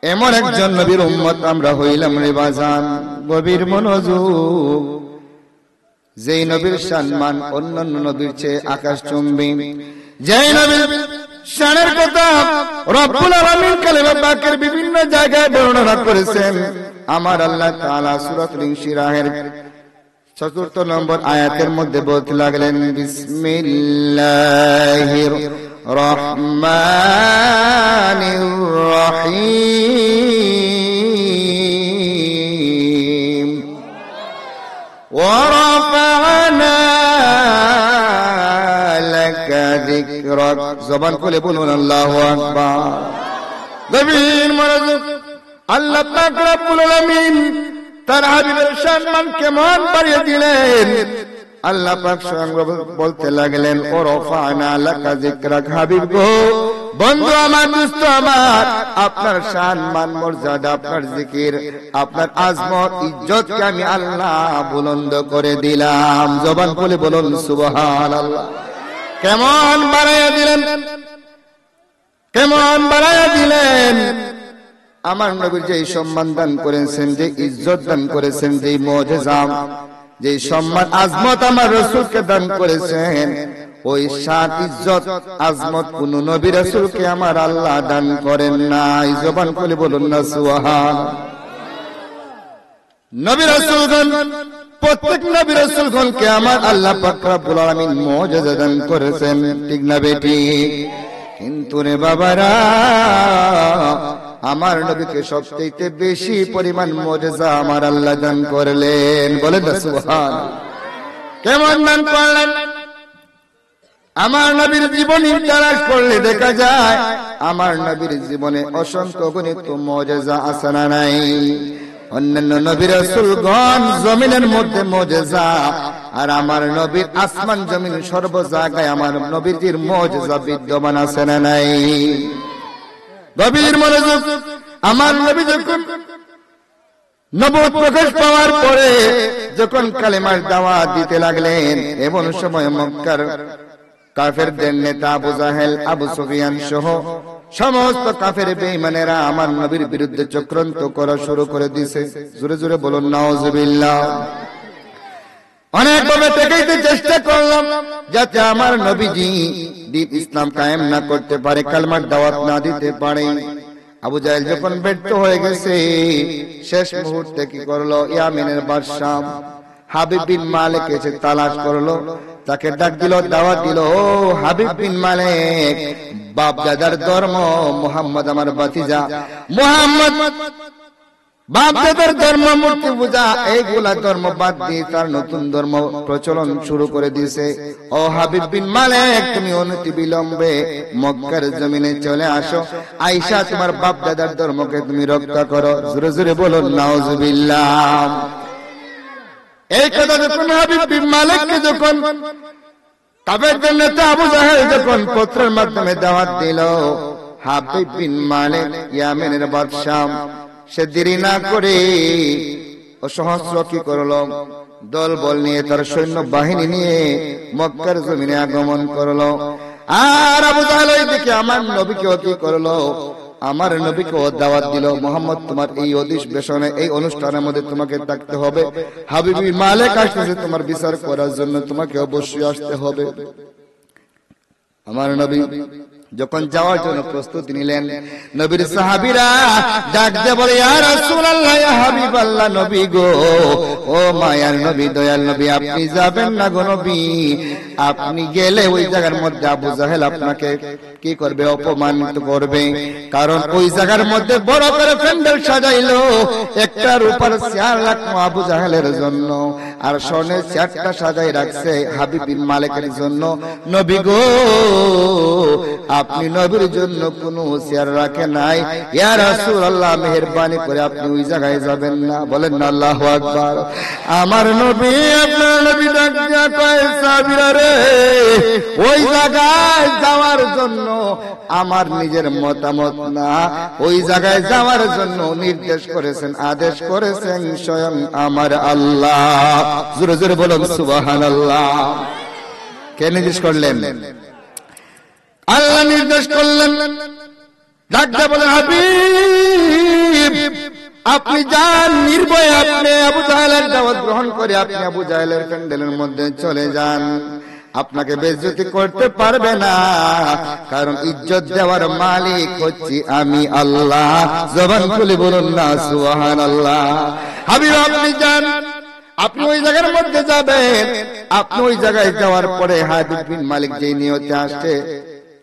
এমন একজন নবীর উম্মত আমরা হইলাম রে বাজান। গভীর মনোযোগ। যেই নবীর সম্মান অন্যান্য নবীর চেয়ে আকাশচুম্বী, যেই নবীর শানের কথা রব্বুল আলামিন কালিমা পাকের বিভিন্ন জায়গায় বর্ণনা করেছেন। আমার আল্লাহ তাআলা সূরাতুল ইনশিরাহের ৪র্থ নম্বর আয়াতের মধ্যে বলতে লাগলেন, বিসমিল্লাহির রহমানির রহিম ওয়া রাফা'না লাকা যিকরাক। জবান খুলে বলুন আল্লাহু আকবার। গভীর মনোযোগ। আল্লাহ পাক রব্বুল আলামিন তার হাবিবের সম্মান কেমন বাড়িয়ে দিলেন। আল্লাহ পাক স্বয়ং বলতে লাগলেন, ও রাফা'না লাকা যিকরাক। হাবিব গো, বন্ধু আমার, দোস্ত আমার, আপনার সম্মান মর্যাদা, আপনার জিকির, আপনার আজমত, ইজ্জতকে আমি আল্লাহ বুলন্দ করে দিলাম। জবান খুলে বলুন সুবহানাল্লাহ। কেমন বাড়াইয়া দিলেন, কেমন বাড়াইয়া দিলেন। আমার নবীর যে সম্মান দান করেছেন, যে ইজ্জত দান করেছেন, যে মুজিজা, যে সম্মান আজমত আমার রাসূলকে দান করেছেন, ওই শান ইজ্জত আজমত কোন নবী রাসূলকে আমার আল্লাহ দান করেন নাই। জবান খুলে বলুন না সুবহানাল্লাহ। নবী রাসূলগণ, প্রত্যেক নবী রাসূলগণকে আমার আল্লাহ পাক রব্বুল আলামিন মুজিজা দান করেছেন, ঠিক না বেটি? কিন্তু রে বাবারা, আমার নবীকে সবচেয়ে বেশি পরিমাণ মুজিজা আমার আল্লাহ দান করলেন। বলেন না সুবহানাল্লাহ। কেমন দান করলেন? আমার নবীর জীবনী তালাশ করলে দেখা যায় আমার নবীর জীবনে অসংখ্য গণিত মুজিজা আছে না নাই? অন্যান্য নবী রাসূলগণ জমিনের মধ্যে মুজিজা, আর আমার নবীর আসমান জমিন সর্ব জায়গায় আমার নবীর মুজিজা বিদ্যমান আছে না নাই? গভীর মনোযোগ। আমার নবী যখন নবুয়ত প্রকাশ পাওয়ার পরে যখন কালেমার দাওয়াত দিতে লাগলেন, এমন সময় মক্কার কাফেরদের নেতা আবু জাহেল, আবু সুফিয়ান সহ সমস্ত কাফের বেঈমানেরা আমার নবীর বিরুদ্ধে চক্রান্ত করা শুরু করে দিয়েছে। জোরে জোরে বলুন নাউজুবিল্লাহ। অনেকভাবে ঠেকাইতে চেষ্টা করলাম যাতে আমার নবীজি দ্বীন ইসলাম কায়েম না করতে পারে, কালেমার দাওয়াত না দিতে পারে। আবু জাহেল যখন ব্যর্থ হয়ে গেছে, শেষ মুহূর্তে কি করলো? ইয়ামেনের বাদশা হাবিব বিন মালিক এসে তালাশ করলো, তাকে ডাক দিল, দাওয়াত দিল, ও হাবিব বিন মালিক, বাপ দাদার ধর্ম, মুহাম্মদ আমার ভাতিজা, মুহাম্মদ বাপ দাদার ধর্ম, মূর্তি পূজা, এইগুলা ধর্ম বাদ দিয়ে তার নতুন ধর্ম প্রচলন শুরু করে দিয়েছে। ও হাবিব বিন মালিক, তুমি অনতি বিলম্বে মক্কার জমিনে চলে আসো, আয়েশা তোমার বাপ দাদার ধর্মকে তুমি রক্ষা করো। জোরে জোরে বলুন নাউজুবিল্লাহ। এই কথা যখন হাবিব বিন মালিককে যখন কাফেরদের নেতা আবু জাহেল যখন পত্রের মাধ্যমে দাওয়াত দিল, হাবিব বিন মালিক ইয়ামেনের বাদশা সে দেরি না করে সহস্র কি করলো? দল বল নিয়ে, তার সৈন্য বাহিনী নিয়ে মক্কার জমিনে আগমন করলো। আর আবু জাহেল ওইদিকে আমার নবীকে কি করলো? আমার নবীকে দাওয়াত দিল, মুহাম্মদ তোমার এই অধিবেশনে, এই অনুষ্ঠানের মধ্যে তোমাকে থাকতে হবে। হাবিব বিন মালিক আসছে তোমার বিচার করার জন্য, তোমাকে অবশ্যই আসতে হবে। আমার নবী যখন যাওয়ার জন্য প্রস্তুতি নিলেন, নবীর সাহাবীরা ডাক দিয়ে বলে, ইয়া রাসূলুল্লাহ, ইয়া হাবিবাল্লাহ, নবী গো, ও মায়ার নবী, দয়াল নবী, আপনি যাবেন না গো নবী। আপনি গেলে ওই জায়গার মধ্যে আবু জাহেল আপনাকে কি করবে? অপমানিত করবে। কারণ ওই জায়গার মধ্যে বড় করে প্যান্ডেল সাজাইলো, একটা রূপার চেয়ার রাখলো আবু জাহেলের জন্য, আর স্বর্ণের চেয়ারটা সাজাই রাখছে হাবিব বিন মালিকের জন্য। নবী গো, আপনি নবীর জন্য কোনো চেয়ার রাখেন নাই। ইয়া রাসূলুল্লাহ, মেহেরবানি করে আপনি ওই জায়গায় যাবেন না। বলেন না আল্লাহু আকবার। আমার নবী, আপনার নবী ডাক দিয়া কয়, সাহাবীরা রে, ওই জায়গায় যাওয়ার জন্য আমার নিজের মতামত না, ওই জায়গায় যাওয়ার জন্য নির্দেশ করেছেন, আদেশ করেছেন স্বয়ং আমার আল্লাহ। জোরে জোরে বলুন সুবহানাল্লাহ। কে নির্দেশ করলেন? আল্লাহ নির্দেশ করলেন। ডাক দিয়ে বলেন, হাবিব আপনি যান নির্ভয়ে, আপনি আবু জাহেলের দাওয়াত গ্রহণ করে আপনি আবু জাহেলের প্যান্ডেলের মধ্যে চলে যান। আপনাকে বেইজ্জতি করতে পারবে না, কারণ ইজ্জত দেওয়ার মালিক হচ্ছি আমি আল্লাহ। জবান খুলে বলুন না সুবহানাল্লাহ। হাবিব আপনি যান, আপনি ওই জায়গার মধ্যে যাবেন। আপনি ওই জায়গায় যাওয়ার পরে হাবিব বিন মালিক যেই নিয়তে আসছে,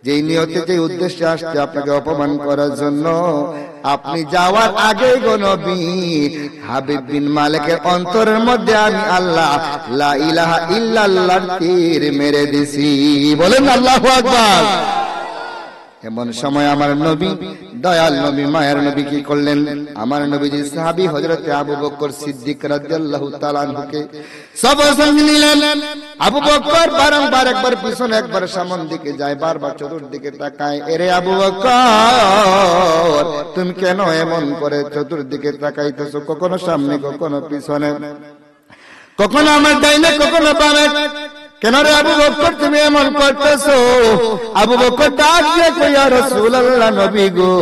যেই নিয়তে যে উদ্দেশ্যে আসছে আপনাকে অপমান করার জন্য, আপনি যাওয়ার আগে গো নবী হাবিব বিন মালিকের অন্তরের মধ্যে আমি আল্লাহ লা ইলাহা ইল্লাল্লাহর তীর মেরে দিছি। বলেন আল্লাহু আকবার। এমন সময় আমার নবী, দয়াল নবী, মায়ের নবী কি করলেন? আমার নবীজি সাহাবী হযরতে আবু বকর সিদ্দিক রাদিয়াল্লাহু তাআলা আনহুকে সবার সঙ্গে নিলেন। আবু বকর বারংবার একবার পিছনে একবার সামন দিকে যায়, বারবার চতুর্দিকে তাকায়। এরে আবু বকর, তুমি কেন এমন করে চতুর্দিকে তাকাইতেছো? কখনো সামনে, কখনো পিছনে, কখনো আমার ডাইনে, কখনো বামে। কেন রে আবু বকর তুমি এমন করতেছো? আবু বকর ডাক দিয়ে কই, ইয়া রাসূলুল্লাহ, নবী গো,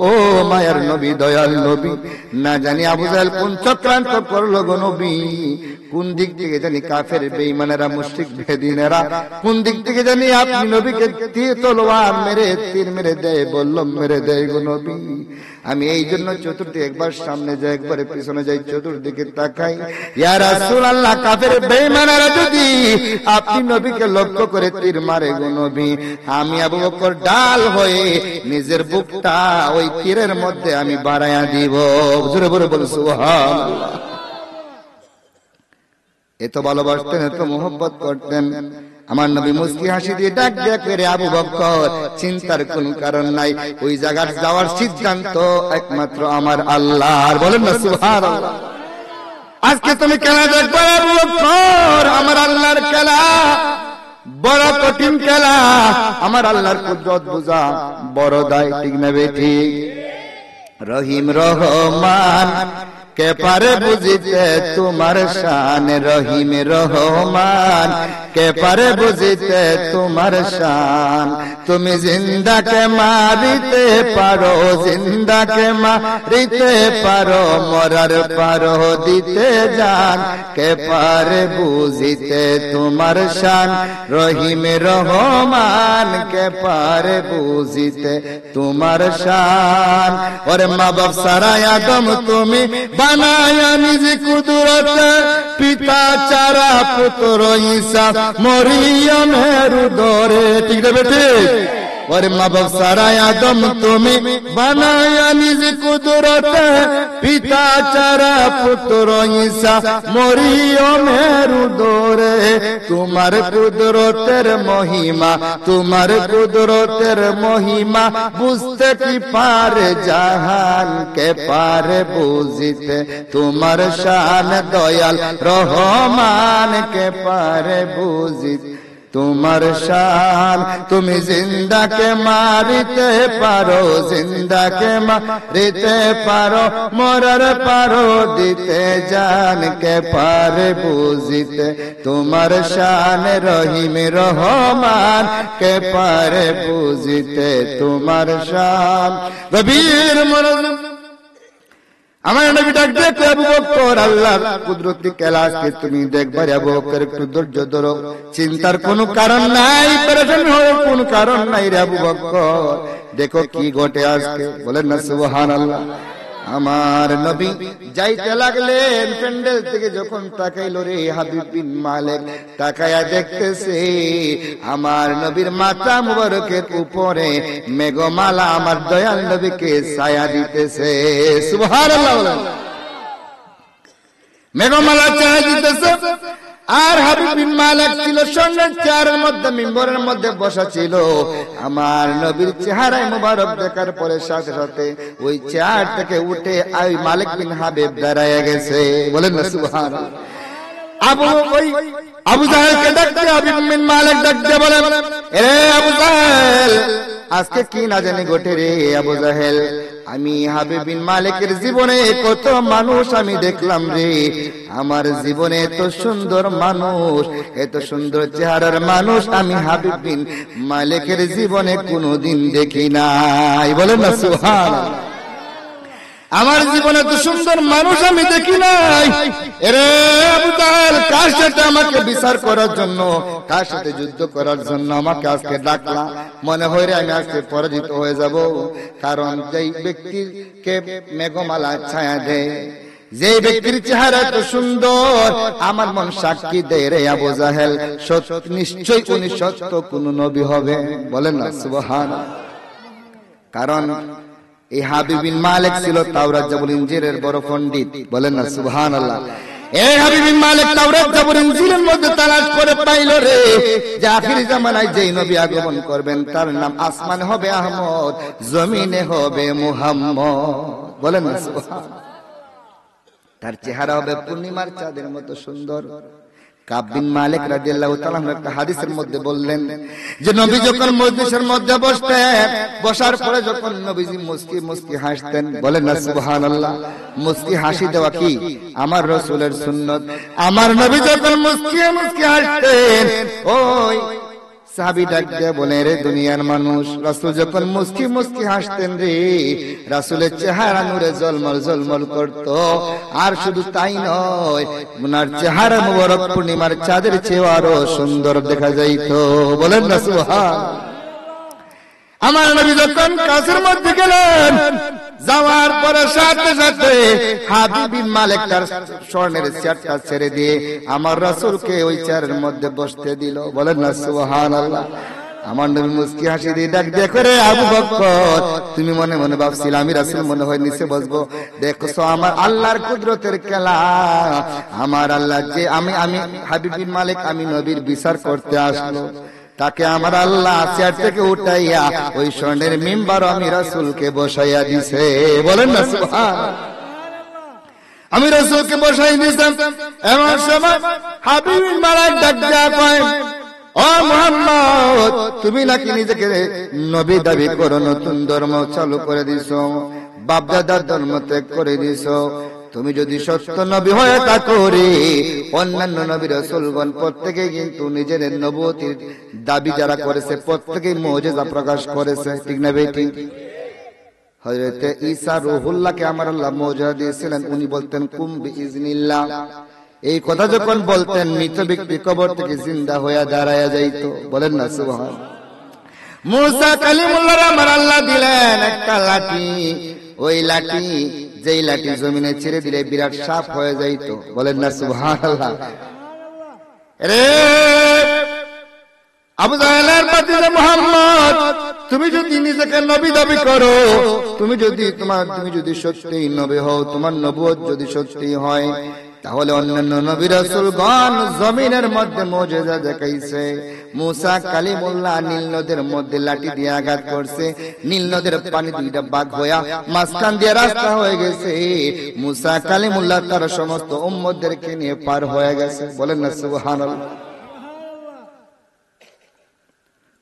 ও মায়ের নবী, দয়াল নবী, না জানি আবু জাহেল কোন চক্রান্ত করলো গো নবী। কোন দিক থেকে জানি কাফের বেঈমানেরা, মুশরিক বেদিনেরা কোন দিক থেকে জানি আপনি নবীকে তীর তলোয়ার মেরে, তীর মেরে দেয়, বললাম মেরে দেয় গো নবী। আমি এই জন্য চতুর্দিকে একবার সামনে যাই, একবার পিছনে যাই, চতুর্দিকে তাকাই। ইয়া রাসূলুল্লাহ, কাফের বেঈমানেরা যদি আপনি নবীকে লক্ষ্য করে তীর মারে গো নবী, আমি আবু বকর ডাল হয়ে নিজের বুকটা ওই তীরের মধ্যে আমি বাড়াইয়া দিব। জোরে বলে বল সুবহানাল্লাহ। এত ভালোবাসতেন, এত মোহব্বত করতেন। আমার নবী মুস্কি হাসি দিয়ে ডাক ডাক করে, আবু বকর চিন্তার কোন কারণ নাই, ওই জায়গায় যাওয়ার সিদ্ধান্ত একমাত্র আমার আল্লাহর। বলেন না সুবহানাল্লাহ। আজকে তুমি খেলা দেখবে আবু বকর, আমার আল্লাহর খেলা বড় কঠিন খেলা। আমার আল্লাহর কুদরত বুঝা বড় দায়, ঠিক না বেটি? রহিম রহমান কে পারে বুঝিতে তোমার শান, রহিম রহমান কে পারে বুঝিতে তোমার শান। তুমি জিন্দাকে মারিতে পারো, জিন্দাকে মারিতে পারো, মরার পারো দিতে জান। কে পারে বুঝিতে তোমার শান, রহিম রহমান কে পারে বুঝিতে তোমার শান। ওরে মা বাপ সারা আদম তুমি বানায়া নিজ কুদরতে, পিতা চারা পুত্র ঈসা মরিয়মের উদরে, ঠিক না বেটি? ওরে মা বাপ সারা আদম তুমি বানায়া নিজ কুদরতে, পিতা চারা পুত্র ঈসা মরিয়মের উদরে। তোমার কুদরতের মহিমা, তোমার কুদরতের মহিমা বুঝতে কি পারে জাহান। কে পারে বুঝিতে তোমার শান, দয়াল রহমান কে পারে বুঝিতে তোমার শান। তুমি জিন্দাকে মারিতে পারো, জিন্দাকে মারিতে পারো, মরার পারো দিতে জান। কে পারে বুঝিতে তোমার শান, রহিম রহমান কে পারে বুঝিতে তোমার শান। গভীর মনোযোগ আমার নবী ডাক দেখো, আবু বকর আল্লাহর কুদরতি খেলা আজকে তুমি দেখবার। আবু বকর একটু ধৈর্য ধরো, চিন্তার কোনো কারণ নাই, পেরেশান হওয়ার কোনো কারণ নাই রে আবু বকর। দেখো কি ঘটে আজকে। বলেন না সুবহানাল্লাহ। আমার নবী যাইতে লাগলেন, প্যান্ডেল থেকে যখন তাকাইলো রে হাবিব বিন মালিক, তাকায়া দেখতেছে আমার নবীর মাথা মুবারকের উপরে মেঘমালা আমার দয়াল নবীকে ছায়া দিতেছে। সুবহানাল্লাহ। মেঘমালা ছায়া দিতেছে, আর হাবিব বিন মালিক ছিল সঙ্গে চেয়ারের মধ্যে, মিম্বরের মধ্যে বসা ছিল। আমার নবীর চেহারায় মুবারক দেখার পরে সাথে সাথে ওই চেয়ার থেকে উঠে ওই মালিক বিন হাবিব দাঁড়ায় গেছে। বলেন না সুবহানাল্লাহ। আবু জাহেলকে ডাকতে হাবিব বিন মালিক ডাকতে বলেন, এরে আবু জাহেল, আজকে কি না জানি ঘটে রে আবু জাহেল। আমি হাবিব বিন মালিকের জীবনে কত মানুষ আমি দেখলাম রে, আমার জীবনে এত সুন্দর মানুষ, এত সুন্দর চেহারার মানুষ আমি হাবিব বিন মালিকের জীবনে কোনোদিন দেখি নাই। বলেন না সুবহানাল্লাহ। আমার জীবনে তো সুন্দর মানুষ আমি দেখি নাই। এরে আবু জাহেল, কার সাথে আমাকে বিচার করার জন্য, কার সাথে যুদ্ধ করার জন্য আমাকে আজকে ডাকলা? মনে হয় রে আমি আজকে পরাজিত হয়ে যাব। কারণ যেই ব্যক্তিকে মেঘমালা ছায়া দেয়, যে ব্যক্তির চেহারা এত সুন্দর, আমার মন সাক্ষী দেয় রে আবু জাহেল, নিশ্চয়ই উনি সত্য কোন নবী হবে। বলেন না সুবহানাল্লাহ। কারণ এই হাবিব বিন মালিক ছিল তাওরাত জাবুল ইনজিলের বড় পণ্ডিত। বলেন না সুবহানাল্লাহ। এই হাবিব বিন মালিক তাওরাত জাবুল ইনজিলের মধ্যে তালাশ করে পাইল রে যে আখির জামানায় যেই নবী আগমন করবেন তার নাম আসমানে হবে আহমদ, জমিনে হবে মুহাম্মদ। বলেন না সুবহানাল্লাহ। তার চেহারা হবে পূর্ণিমার চাঁদের মতো সুন্দর। কাব বিন মালিক রাদিয়াল্লাহু তাআলা একটা হাদিসের মধ্যে বললেন যে নবী যখন মজলিসের মধ্যে বসতেন, বসার পরে যখন নবীজি মুস্কি মুস্কি হাসতেন। বলেন না সুবহানাল্লাহ। মুস্কি হাসি দেওয়া কি আমার রাসূলের সুন্নাত। আমার নবী যখন মুস্কি মুস্কি হাসতেন, ওই সাহাবী ডাক দিয়ে বলে, রে দুনিয়ার মানুষ, রাসূল যখন মুস্কি মুস্কি হাসতেন রে, রাসূলের চেহারা নূরে ঝলমল ঝলমল করত। আর শুধু তাই নয়, ওনার চেহারা মুবারক পূর্ণিমার চাঁদের চেয়ে আরো সুন্দর দেখা যাইত। বলেন না সুবহানাল্লাহ। আমার নবী যখন কাছের মধ্যে গেলেন, যাওয়ার পরে সাথে সাথে হাবিব বিন মালিক তার স্বর্ণের চেয়ারটা ছেড়ে দিয়ে আমার রাসূলকে ওই চেয়ারের মধ্যে বসতে দিল। বলেন না সুবহানাল্লাহ। আমার নবী মুস্কি হাসি দিয়ে ডাক দিয়ে করে, আবু বকর, তুমি মনে মনে ভাবছিলে আমি রাসূল মনে হয় নিচে বসবো। দেখছো আমার আল্লাহর কুদরতের খেলা। আমার আল্লাহ যে আমি হাবিব বিন মালিক আমি নবীর বিচার করতে আসলো, তাকে আমার আল্লাহ চেয়ার থেকে উঠাইয়া ওই স্বর্ণের মিম্বার আমি রাসূলকে বসাইয়া দিছে। বলেন না সুবহানাল্লাহ। আমি রাসূলকে বসাই দিয়েছিলাম। এমন সময় হাবিব বিন মালিক ডাক দিয়া কয়, ও মুহাম্মদ, তুমি নাকি নিজেকে নবী দাবি করো, নতুন ধর্ম চালু করে দিছো, বাপ দাদার ধর্ম ত্যাগ করে দিছো। তুমি যদি সত্য নবী হয়ে থাকো রে, অন্যান্য নবী রাসূলগণ প্রত্যেকেই কিন্তু নিজের নবুয়তির দাবি যারা করেছে প্রত্যেকেই মুজিজা প্রকাশ করেছে। ঠিক না বেটি? হযরত ঈসা রূহুল্লাহকে আমার আল্লাহ মুজিজা দিয়েছিলেন। উনি বলতেন কুম বিইজনিল্লাহ। এই কথা যখন বলতেন, মৃত ব্যক্তি কবর থেকে জিন্দা হয়ে দাঁড়ায়া যাইত। বলেন না সুবহানাল্লাহ। মুসা কালিমুল্লাহর আমার আল্লাহ দিলেন একটা লাঠি। ওই লাঠি, যেই লাঠি জমিনে ছেড়ে দিলে বিরাট সাপ হয়ে যাইত। বলেন না সুবহানাল্লাহ। রে আবু জাহেলের ভাতিজা মুহাম্মদ, তুমি যদি নিজেকে নবী দাবি করো, তুমি যদি সত্যি নবী হও, তোমার নবুয়ত যদি সত্যি হয়, তাহলে অন্যান্য নবী রাসূলগণ জমিনের মধ্যে মুজিজা দেখাইছে। মুসা কালিমুল্লাহ নীল নদের মধ্যে লাঠি দিয়ে আঘাত করছে। নীল নদের পানি দুইটা ভাগ হইয়া মাঝখান দিয়ে রাস্তা হয়ে গেছে। মুসা কালিমুল্লাহ তার সমস্ত উম্মতদেরকে নিয়ে পার হয়ে গেছে। বলেন না সুবহানাল্লাহ।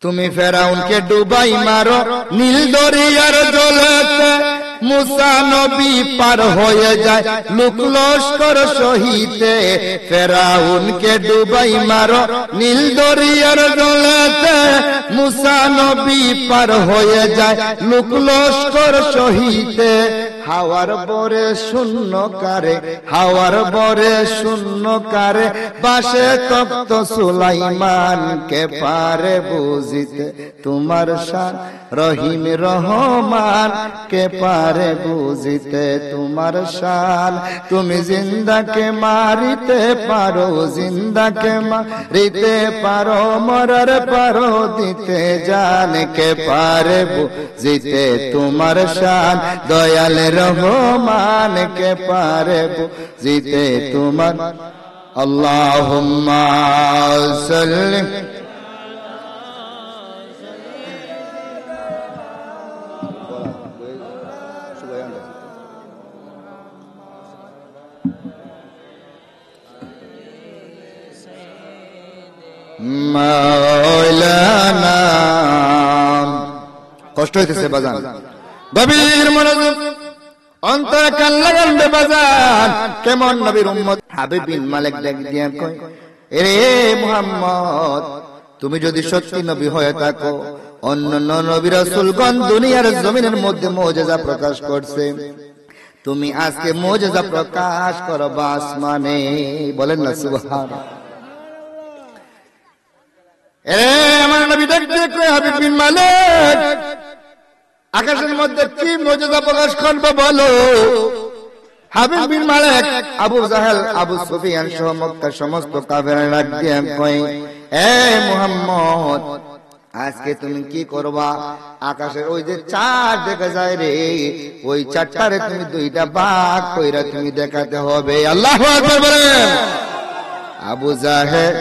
তুমি ফেরাউনকে ডুবাই মারো নীল দরিয়ার জলেতে, মুসা নবী পার হয়ে যায় লোক লস্কর সহিতে। ফেরাউনকে ডুবাই মারো নীল দরিয়ার জলেতে, মুসা নবী পার হয়ে যায় লোক লস্কর সহিতে। হাওয়ার বরে শূন্য কারে, হাওয়ার বরে শূন্য কারে, বাসে তপ্ত সুলাইমান কে পারে বুঝিতে তোমার শান, রহিম রহমান কে পারে বুঝিতে তোমার শান। তুমি জিন্দাকে মারিতে পারো, জিন্দাকে মারিতে পারো, মরার পারো দিতে জান, কে পারে বুঝিতে তোমার শান। দয়াল রহমান কে পারে বুঝিতে তোমার। আল্লাহুম্মা সাল্লি মাওলানা। কষ্ট হইতেছে বাজান, গভীর মনোযোগ, অন্তরে কান লাগান রে বাজান। কেমন নবীর উম্মত হাবিব বিন মালিক ডাক দিয়া কয়, এরে মুহাম্মদ, তুমি যদি সত্যি নবী হয়ে থাকো, অন্যান্য নবী রাসূলগণ দুনিয়ার জমিনের মধ্যে মুজিজা প্রকাশ করছে, তুমি আজকে মুজিজা প্রকাশ করবা আসমানে, বলেন না সুবহানাল্লাহ। আমার নবী দেখতে হাবিব বিন মালিক আকাশের মধ্যে কি মুজিজা প্রকাশ করবে বলো। হাবিব বিন মালিক আবু জাহেল, আবু সুফিয়ান সহ মক্কার সমস্ত কাফেররা ডাক দিয়ে কয়, এ মুহাম্মদ, আজকে তুমি কি করবা? আকাশের ওই যে চাঁদ দেখা যায় রে, ওই চাঁদটারে তুমি দুইটা ভাগ কইরা তুমি দেখাতে হবে। আল্লাহু আকবার বলেন। আবু জাহেল,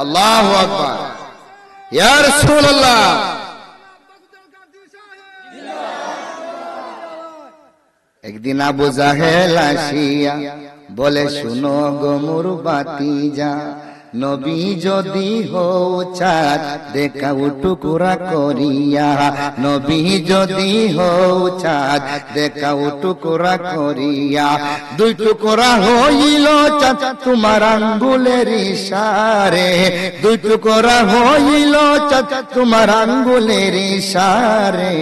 আল্লাহু আকবার, ইয়া রাসূলুল্লাহ। একদিন আবু জাহেল আসিয়া বলে, শুনো গো মোর বাতিজা, নবী যদি হও চাঁদ দেখাও টুকরা করিয়া, নবী যদি হও চাঁদ দেখাও টুকরা করিয়া। দুই টুকরা হইল চাঁদ তোমার আঙ্গুলের ইশারে, দুই টুকরা হইল চাঁদ তোমার আঙ্গুলের ইশারে।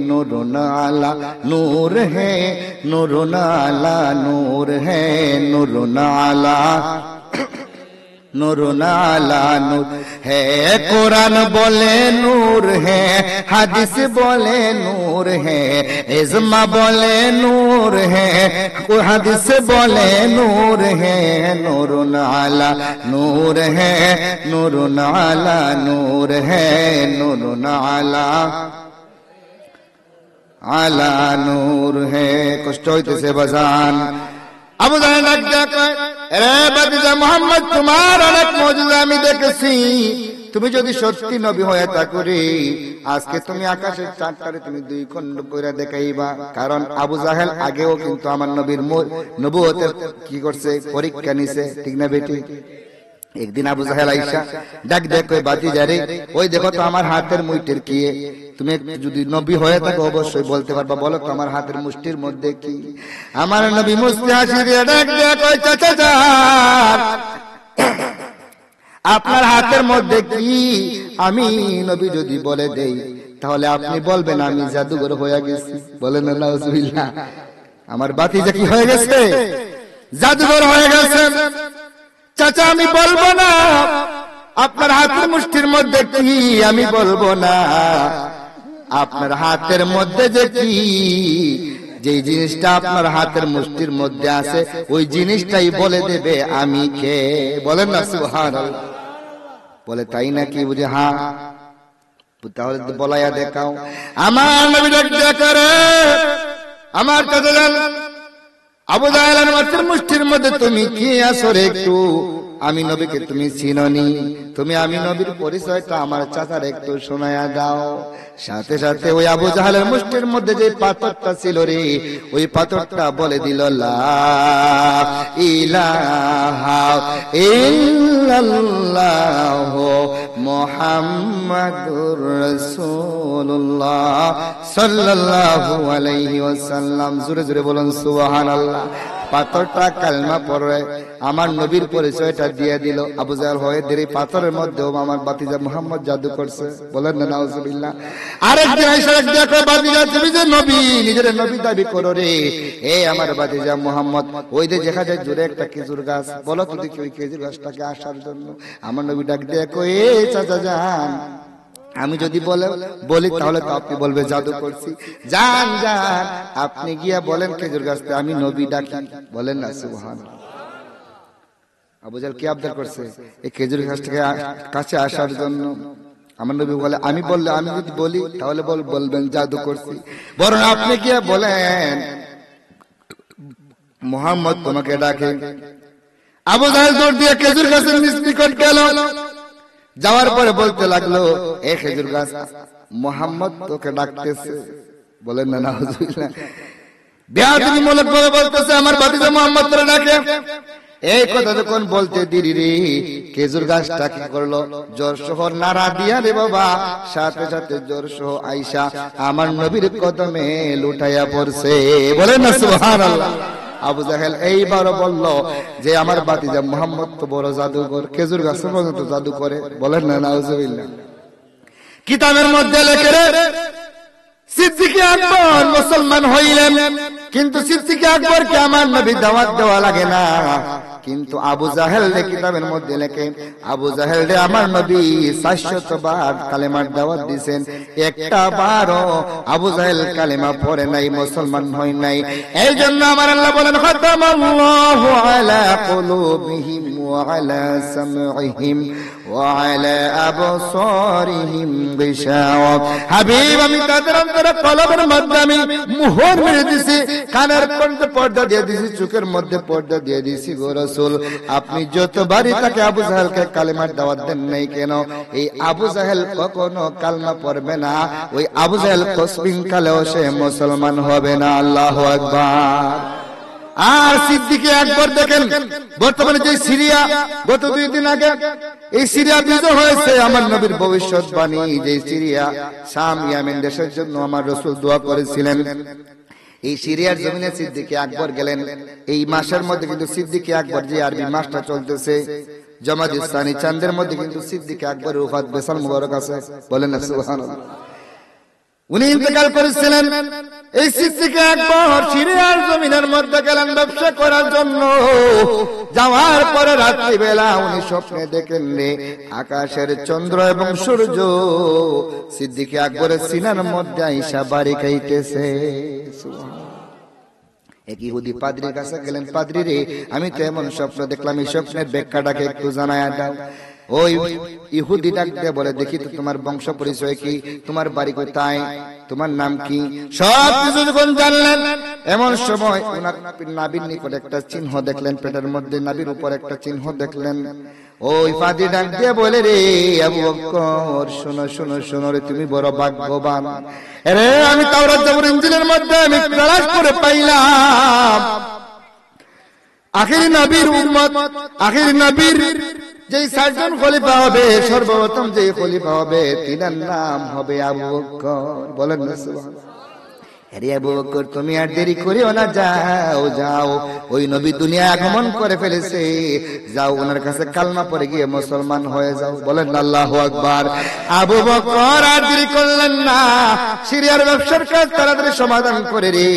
নূর নালা নূর হে, নূর নালা নূর হে, নূর নালা नूर नाला नूर है। कुरान बोले नूर है, हदीस बोले नूर है, इज्मा बोले नूर है, हदीस बोले नूर है। नूर नाला नूर है, नूर नाला नूर है, नूर नाला आला नूर है। कष्ट হইতেছে বাজান। আবু জাহেল ডাক দেয়, রে বাতিজা মুহাম্মদ, তোমার অনেক মুজিজা আমি দেখেছি, তুমি যদি সত্যি নবী হয়ে থাকো রে, আজকে তুমি আকাশের চাঁদটারে তুমি দুই খণ্ড কইরা দেখাইবা। কারণ আবু জাহেল আগেও কিন্তু আমার নবীর নবুয়তের কি করছে, পরীক্ষা নিছে, ঠিক না বেটি? একদিন আবু জাহেল আইসা ডাক দেখ, বাতিজা রে, ওই দেখো তো আমার হাতের মুষ্টির কি, তুমি যদি নবী হয়ে থাকো অবশ্যই বলতে পারবা, বলো তো আমার হাতের মুষ্টির মধ্যে কি? আমার নবী মুস্তি হাসি দিয়ে ডাক দেখ, চাচা যান, আপনার হাতের মধ্যে কি? আমি নবী যদি বলে দেই তাহলে আপনি বলবেন আমি জাদুঘর হয়ে গেছি। বলেন নাউজুবিল্লাহ। আমার বাতিজা কি হয়ে গেছে? জাদুঘর হয়ে গেছে। চাচা আমি বলবো না আপনার হাতের মুষ্টির মধ্যে কি, আমি বলবো না। আপনার হাতের মধ্যে যে কি, যে জিনিসটা আপনার হাতের মুষ্টির মধ্যে আছে, ওই জিনিসটাই বলে দেবে আমি কে। বলেন না সুবহানাল্লাহ। বলে তাই নাকি? বুঝে হ্যাঁ, তাহলে বলাইয়া দেখাও। আমার নবী ডাক করে, আমার চাচা জান আবু জাহেলের মাথার মুষ্টির মধ্যে তুমি কি আছো রে একটু? আমি নবীকে তুমি চিনোনি, তুমি আমি নবীর পরিচয়টা আমার চাচার একটু শোনায়া দাও। সাথে সাথে ওই আবু জাহেলের মুষ্টির মধ্যে যে পাথরটা ছিল রে, ওই পাথরটা বলে দিল লা ইলাহা ইল্লাল্লাহ মুহাম্মাদুর রাসূলুল্লাহ সাল্লাল্লাহু আলাইহি ওয়াসাল্লাম। জোরে জোরে বলুন সুবহানাল্লাহ। পাথরটা কালমা পড়ে আমার নবীর পরিচয়টা দিয়ে দিল। আবু জাহেল হয়ে দেরি পাথরের মধ্যেও আমার বাতিজা মুহাম্মদ জাদু করছে। বলেন না নাউজুবিল্লাহ। আরেকদিন আয়েশা দেখো, বাতিজা তুমি যে নবী, নিজের নবী দাবি করো রে, এই আমার বাতিজা মুহাম্মদ ওই যে দেখা যায় জোরে একটা খেজুর গাছ, বলো তো দেখি ওই খেজুর গাছটাকে আসার জন্য। আমার নবী ডাক দেখো, এ চাচা যান, আমি যদি বলি তাহলে তো আপনি বলবে জাদু করছি। যান যান, আপনি গিয়া বলেন খেজুর গাছতে আমি নবী ডাকি। বলেন না সুবহানাল্লাহ। আবু জাহেল কি আবদার করছে? এই খেজুর গাছটাকে কাছে আসার জন্য। আমার নবী বলে, আমি যদি বলি তাহলে বলবেন জাদু করছি, বরং আপনি গিয়া বলেন মুহাম্মদ তোমাকে ডাকে। আবু জাহেল দৌড় দিয়ে খেজুর গাছের নিকট গেল। যাওয়ার পরে বলতে লাগলো, এ খেজুর গাছ, মুহাম্মদ তোকে ডাকতেছে। বলেন না নাউজুবিল্লাহ। বেয়াদবি মূলক ভাবে বলতেছে আমার ভাতিজা মুহাম্মদ তোরে ডাকে। এই কথা যখন বলতে দেরি রে, খেজুর গাছটা কি করলো, জোর সহ নাড়া দিয়া রে বাবা, সাথে সাথে জোর সহ আইসা আমার নবীর কদমে লুটাইয়া পড়ছে। বলেন না সুবহানাল্লাহ। আবু জাহেল এইবারও বলল যে আমার বাতিজা মুহাম্মদ তো বড় জাদুকর, খেজুর গাছ পর্যন্ত জাদু করে। বলেন না নাউজুবিল্লাহ। কিতাবের মধ্যে লেখে রে, সিদ্দিক আকবর মুসলমান হইলেন, কিন্তু সিদ্দিক আকবরকে আমার নবী দাওয়াত দেওয়া লাগে না। কিন্তু আবু জাহেল কিতাবের মধ্যে লেখে, আবু জাহেল রে আমার নবী 400 বার কালেমার দাওয়াত দিবেন, একটা বারও আবু জাহেল কালেমা পড়ে নাই, মুসলমান হয় নাই। এই জন্য আমার আল্লাহ বলেন, খাতামাল্লাহু আলা কুলুবিহিম ওয়া আলা সামঈহিম ওয়া আলা আবসারিহিম গিশাওয়া। হাবিব, আমি তাদের অন্তরে কলবের মধ্যে আমি মোহর মেরে দিয়েছি, কানের মধ্যে পর্দা দিয়ে দিয়েছি, চোখের মধ্যে পর্দা দিয়ে দিয়েছি। গো রাসূল, আপনি যতবারই তাকে আবু জাহেলকে কালেমার দাওয়াত দেন নাই কেন, এই আবু জাহেল কখনো কালমা পড়বে না, ওই আবু জাহেল কসবিন কালেও সে মুসলমান হবে না। আল্লাহু আকবার। আর সিদ্দিক আকবর দেখেন, বর্তমানে যে সিরিয়া, গত 2 দিন আগে এই সিরিয়া বিজয় হয়েছে, আমার নবীর ভবিষ্যৎবাণী, যে সিরিয়া শাম ইয়ামেন দেশের জন্য আমার রাসূল দোয়া করেছিলেন। এই সিরিয়ার জমিনে সিদ্দিক আকবর গেলেন। এই মাসের মধ্যে কিন্তু সিদ্দিক আকবর, যে আরবি মাসটা চলতেছে জমাদিস সানি চাঁদের মধ্যে, কিন্তু সিদ্দিক আকবরের ওফাত বেসাল মুবারক আছে, বলেন না সুবহানাল্লাহ। উনি ইন্তেকাল করেছিলেন। এই সিদ্দিক আকবর সিরিয়ার জমিনের মধ্যে গেলেন ব্যবসা করার জন্য। যাওয়ার পরে রাত্রি বেলা উনি স্বপ্নে দেখেন রে, আকাশের চন্দ্র এবং সূর্য সিদ্দিক আকবরের সিনার মধ্যে আইসা বাড়ি খাইতেছে। এক ইহুদি পাদ্রীর কাছে গেলেন, পাদ্রী রে, আমি তো এমন স্বপ্ন দেখলাম, এই স্বপ্নের ব্যাখ্যাটাকে একটু জানায়া দাও। ওই ইহুদি ডাক দিয়ে বলে, দেখি তো তোমার বংশ পরিচয় কি, তোমার বাড়ি কোথায়, তোমার নাম কি, সব কিছু যখন জানলেন, এমন সময় ওনার নাভির নিকট একটা চিহ্ন দেখলেন, পেটের মধ্যে নাভির উপর একটা চিহ্ন দেখলেন। ওই পাদ্রী ডাক দিয়ে বলে, রে আবু বকর, শোনো শোনো শোনো রে, তুমি বড় ভাগ্যবান। আরে আমি তাওরাত জাবুর ইনজিলের মধ্যে আমি তালাশ করে পাইলাম, আখির নবীর উম্মত, আখির নবীর যে 4 জন খলিফা হবে, সর্বপ্রথম যে খলিফা হবে তিনার নাম হবে আবু বকর। বলেন না সুবহানাল্লাহ। আরে আবু বকর, তুমি আর দেরি করিও না, যাও যাও, ওই নবী দুনিয়া আগমন করে ফেলেছে, যাও ওনার কাছে কালমা পড়ে গিয়ে মুসলমান হয়ে যাও। বলেন আল্লাহু আকবার। আবু বকর আর দেরি করলেন না, সিরিয়ার ব্যবসার কাজ তাড়াতাড়ি সমাধান করে রে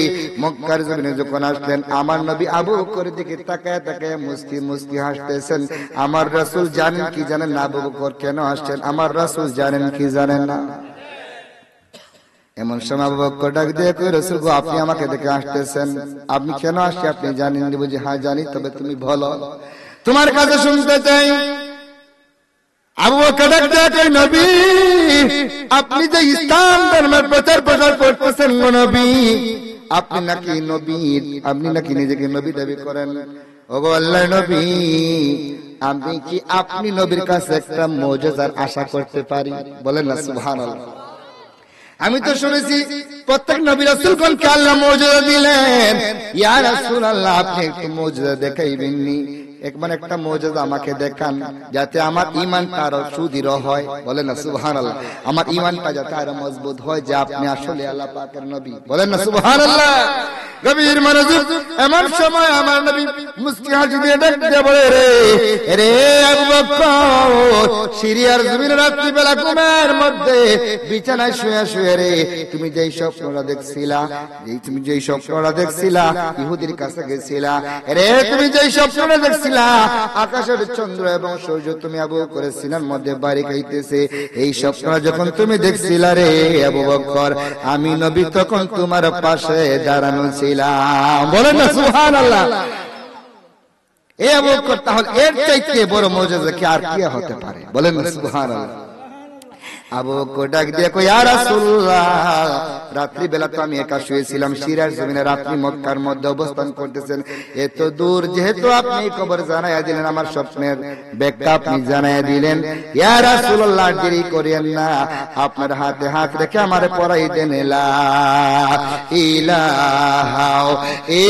মক্কার জমিনে যখন আসলেন, আমার নবী আবু বকরের দিকে তাকায় তাকায় মুস্কি মুস্কি হাসতেছেন। আমার রাসূল জানেন কি জানেন না আবু বকর কেন আসছেন? আমার রাসূল জানেন কি জানেন না? এমন সময় আবু বকর ডাক দিয়ে কই, রাসূল গো, আপনি আমাকে দেখে আসতেছেন, আপনি কেন আসছে আপনি জানেন? বুঝি হ্যাঁ জানি, তবে তুমি বলো, তোমার কাছে শুনতে চাই। আবু বকর ডাক দিয়ে কই, নবী, আপনি যে ইসলাম ধর্মের প্রচার প্রসার করতেছেন গো নবী, আপনি নাকি নবী, আপনি নাকি নিজেকে নবী দাবি করেন? ওগো আল্লাহর নবী, আমি কি আপনি নবীর কাছে একটা মুজিজার আশা করতে পারি? বলেন না সুবহানাল্লাহ। আমি তো শুনেছি প্রত্যেক নবী রাসূলগণকে আল্লাহ মুজিজা দিলেন। ইয়া রাসূলুল্লাহ, আপনি একটু মুজিজা দেখাইবেননি? একবার একটা মুজিজা আমাকে দেখান, যাতে আমার ঈমানটা আরো সুদৃঢ় হয়। বলেন না সুবহানাল্লাহ। আমার ঈমানটা যাতে আরো মজবুত হয় যে আপনি আসলে আল্লাহ পাকের নবী। বলেন না সুবহানাল্লাহ। গভীর মনোযোগ। এমন সময় আমার নবী মুস্কি হাসি দিয়ে ডাক দিয়ে বলে, রে আবু বকর, সিরিয়ার জমিনে রাত্রি বেলা ঘুমের মধ্যে বিছানায় শুয়ে শুয়ে রে তুমি যেই স্বপ্নটা দেখছিলা, তুমি যেই স্বপ্নটা দেখছিলা, ইহুদির কাছে গেছিলা, রে তুমি যেই স্বপ্নটা দেখছিলা, আকাশের চন্দ্র এবং সূর্য তুমি আবু বকরের সিনার মধ্যে বাড়ি খাইতেছে, এই স্বপ্নটা যখন তুমি দেখছিলা রে আবু বকর, আমি নবী তখন তোমার পাশে দাঁড়ানো ছিলাম। বলেন না সুবহানাল্লাহ। এ আবু বকর, তাহলে এর চাইতে বড় মুজিজা কি আর কি হতে পারে? বলেন না সুবহানাল্লাহ। আবু বকর ডাক দিয়ে কই, ইয়া রাসূলুল্লাহ, রাত্রি বেলা তো আমি একা শুয়েছিলাম, সিরিয়ার জমিনে, আপনি মক্কার মধ্যে অবস্থান করতেছেন, এত দূর যেহেতু আপনি খবর জানাইয়া দিলেন, আমার স্বপ্নের ব্যাখ্যা আপনি জানাইয়া দিলেন, ইয়া রাসূলুল্লাহ, দেরি করিয়েন না, আপনার হাতে হাত রেখে আমারে পড়াই দেন লা ইলাহা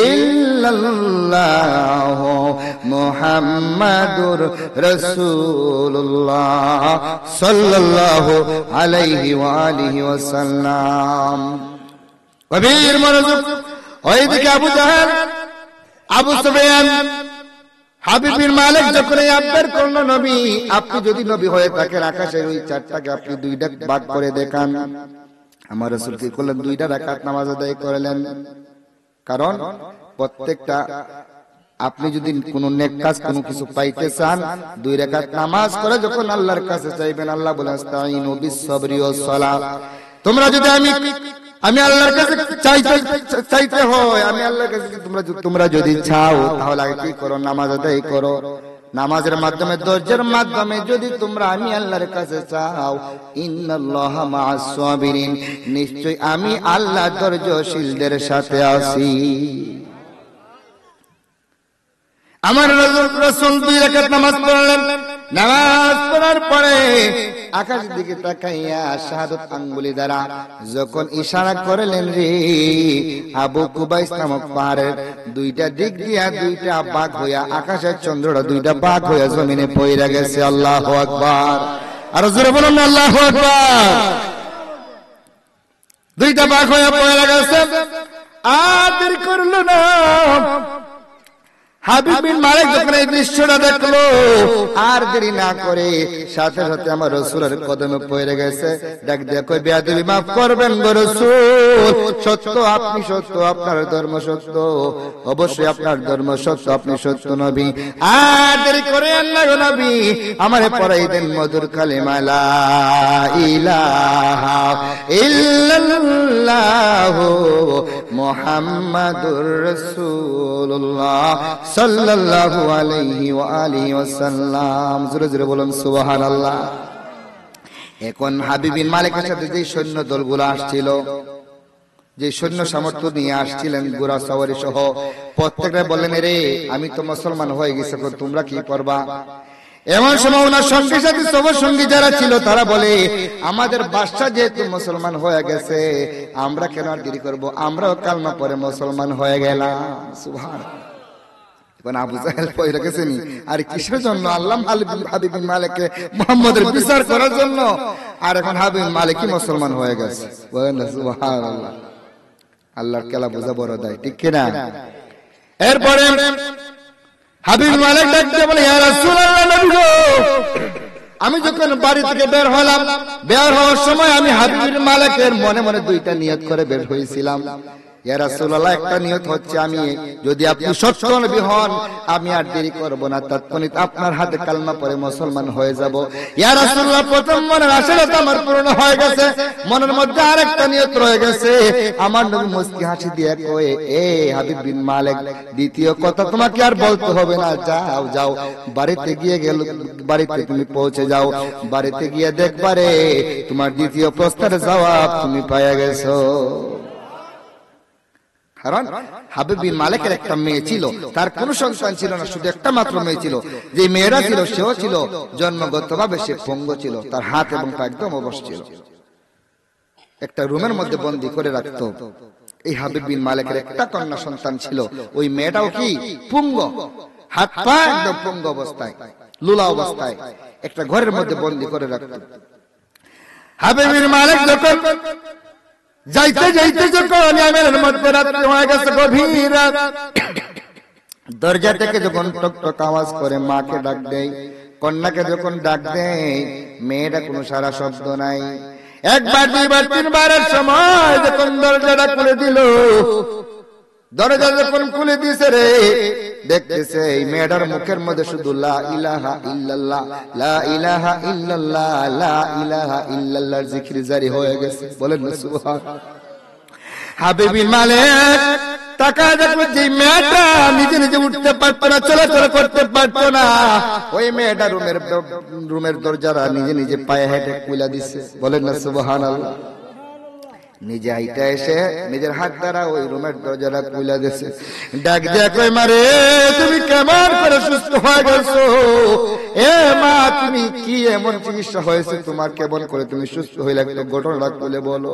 ইল্লাল্লাহ মুহাম্মাদুর রাসূলুল্লাহ সাল্লাল্লাহু আলাইহি ওয়া আলিহি ওয়াসাল্লাম। কবির মনোযোগ। ওইদিকে আবু জাহেল, আবু সুফিয়ান, হাবিব বিন মালিক যখন আব্বার কোন নবী, আপনি যদি নবী হয়ে থাকেন, আকাশের ওই চাঁদটাকে আপনি 2 ভাগ করে দেখান, আমার রাসূল কি করলেন? 2টা রাকাত নামাজ আদায় করলেন। কারণ প্রত্যেকটা আপনি যদি কোনো নেক কাজ কোনো কিছু পাইতে চান, 2 রাকাত নামাজ করে যখন আল্লাহর কাছে চাইবেন, আল্লাহ বলেন আস্তাইনু বিস-সাবরি ওয়াস-সালাত। তোমরা যদি আমি আল্লাহর কাছে চাইতে হয়, আমি আল্লাহর কাছে তোমরা যদি চাও, তাহলে আগে কি করো? নামাজ আদায় করো। নামাজের মাধ্যমে, ধৈর্যের মাধ্যমে যদি তোমরা আমি আল্লাহর কাছে চাও, ইন্নাল্লাহা মা'আস সাবিরিন, নিশ্চয় আমি আল্লাহ ধৈর্যশীলদের সাথে আছি। আমার রাসূল 2 রাকাত নামাজ পড়লেন। নামাজ পড়ার পরে আকাশ দিকে তাকাইয়া শাহাদাত আঙ্গুলি দ্বারা যখন ইশারা করলেন, রে আবু কুবাইস নামক পাহাড়ের 2টা দিক দিয়া 2টা ভাগ হইয়া, আকাশের চন্দ্রটা 2টা ভাগ হইয়া জমিনে পইরা গেছে। আল্লাহু আকবার। আর জোরে বলুন আল্লাহু আকবার। 2টা ভাগ হইয়া পইরা গেছে। আর দেরি করল না, হাবিব বিন মালিক যখন এই দৃশ্যটা দেখলো, আর দেরি না করে সাথে সাথে আমার রাসূলের কদমে পড়ে গেছে। ডাক দিয়ে কই, বেয়াদবি মাফ করবেন গো রাসূল, সত্য আপনি সত্য, আপনার ধর্ম সত্য, অবশ্যই আপনার ধর্ম সত্য, আপনি সত্য নবী। আর দেরি করেন না গো নবী, আমারে পড়াই দেন মধুর কালিমা লা ইলাহা ইল্লাল্লাহু মুহাম্মাদুর রাসূলুল্লাহ সাল্লাল্লাহু আলাইহি ওয়া আলিহি ওয়াসাল্লাম। জোরে জোরে বলুন সুবহানাল্লাহ। এখন হাবিব বিন মালিকের সাথে যে সৈন্য দলগুলো আসছিল, যে সৈন্য সামর্থ্য নিয়ে আসছিলেন ঘোড়া সওয়ারি সহ, প্রত্যেকটা বললেন, রে আমি তো মুসলমান হয়ে গেছি, তোমরা কি করবা? এমন সময় ওনার সঙ্গী সাথী সবার সঙ্গী যারা ছিল তারা বলে, আমাদের বাদশা যেহেতু মুসলমান হয়ে গেছে, আমরা কেন আর দেরি করবো? আমরাও কালমা পড়ে মুসলমান হয়ে গেলাম। সুবহানাল্লাহ। এখন আবু জাহেল পয়রা গেছে নি, আর কিসের জন্য? আল্লাহ হাবিব বিন মালিককে মুহাম্মদের বিচার করার জন্য। আর এখন হাবিব বিন মালিকই মুসলমান হয়ে গেছে। বলেন না সুবহানাল্লাহ। আল্লাহর খেলা বোঝা বড় দায়, ঠিক কি না? এরপরে হাবিব বিন মালিক ডাকতে বলে, ইয়া রাসূলুল্লাহ, নবী গো, আমি যখন বাড়ি থেকে বের হলাম, বের হওয়ার সময় আমি হাবিব বিন মালিকের মনে মনে 2টা নিয়ত করে বের হয়েছিলাম। ইয়া রাসূলুল্লাহ, একটা নিয়ত হচ্ছে, আমি যদি আপনি সত্য নবী হন, আমি আর দেরি করব না, তৎক্ষণাৎ আপনার হাতে কালমা পড়ে মুসলমান হয়ে যাব। ইয়া রাসূলুল্লাহ, প্রথম মনের আশাটা আমার পূর্ণ হয়ে গেছে, মনের মধ্যে আরেকটা নিয়ত রয়ে গেছে। আমার নবী মুস্কি হাসি দিয়ে কয়ে, এ হাবিব বিন মালিক, দ্বিতীয় কথা তোমাকে আর বলতে হবে না, যাও যাও, বাড়িতে গিয়ে বাড়িতে তুমি পৌঁছে যাও, বাড়িতে গিয়ে দেখবারে তোমার দ্বিতীয় প্রশ্নের জবাব তুমি পেয়ে গেছো। কারণ হাবিব বিন মালিকের একটা মেয়ে ছিল, তার কোনো সন্তান ছিল না, শুধু একটা মাত্র মেয়ে ছিল। যে মেয়েরা ছিল সেও ছিল জন্মগতভাবে সে পঙ্গু ছিল, তার হাত এবং পা একদম অবশ ছিল, একটা রুমের মধ্যে বন্দী করে রাখতো। এই হাবিব বিন মালিকের একটা কন্যা সন্তান ছিল, ওই মেয়েটাও কি পঙ্গু, হাত পা একদম পঙ্গু অবস্থায়, লুলা অবস্থায় একটা ঘরের মধ্যে বন্দী করে রাখতো। হাবিব বিন মালিক যখন যাইতে যাইতে যখন ইয়ামেনের মধ্যে রাত্রি হয়ে গেছে, গভীর রাত, দরজা থেকে যখন টক টক আওয়াজ করে মাকে ডাক দেয়, কন্যাকে যখন ডাক দেয়, মেয়েটা কোনো সারা শব্দ নাই। একবার, দুইবার, তিনবারের সময় যখন দরজাটা খুলে দিল, দরজা যখন খুলে দিছে রে, দেখতেছে এই মেয়েটার মুখের মধ্যে শুধু লা ইলাহা ইল্লাল্লাহ, লা ইলাহা ইল্লাল্লাহ, লা ইলাহা ইল্লাল্লাহর জিকির জারি হয়ে গেছে। বলেন না সুবহানাল্লাহ। হাবিব বিন মালিক তাকায় দেখলো, যে মেয়েটা নিজে নিজে উঠতে পারতো না, চলাচল করতে পারতো না, ওই মেয়েটা রুমের দরজাটা নিজে নিজে পায়ে হেঁটে খুলে দিছে। বলেন না সুবহানাল্লাহ। নিজে হাইটা এসে নিজের হাত দ্বারা ওই রুমের দরজাটা খুলে দিয়েছে। ডাক দিয়া কই, মারে তুমি কেমন করে সুস্থ হয়ে গেছো? এ মা, তুমি কি এমন চিকিৎসা হয়েছে তোমার, কেমন করে তুমি সুস্থ হইলে, একটু ঘটনাটা খুলে বলো।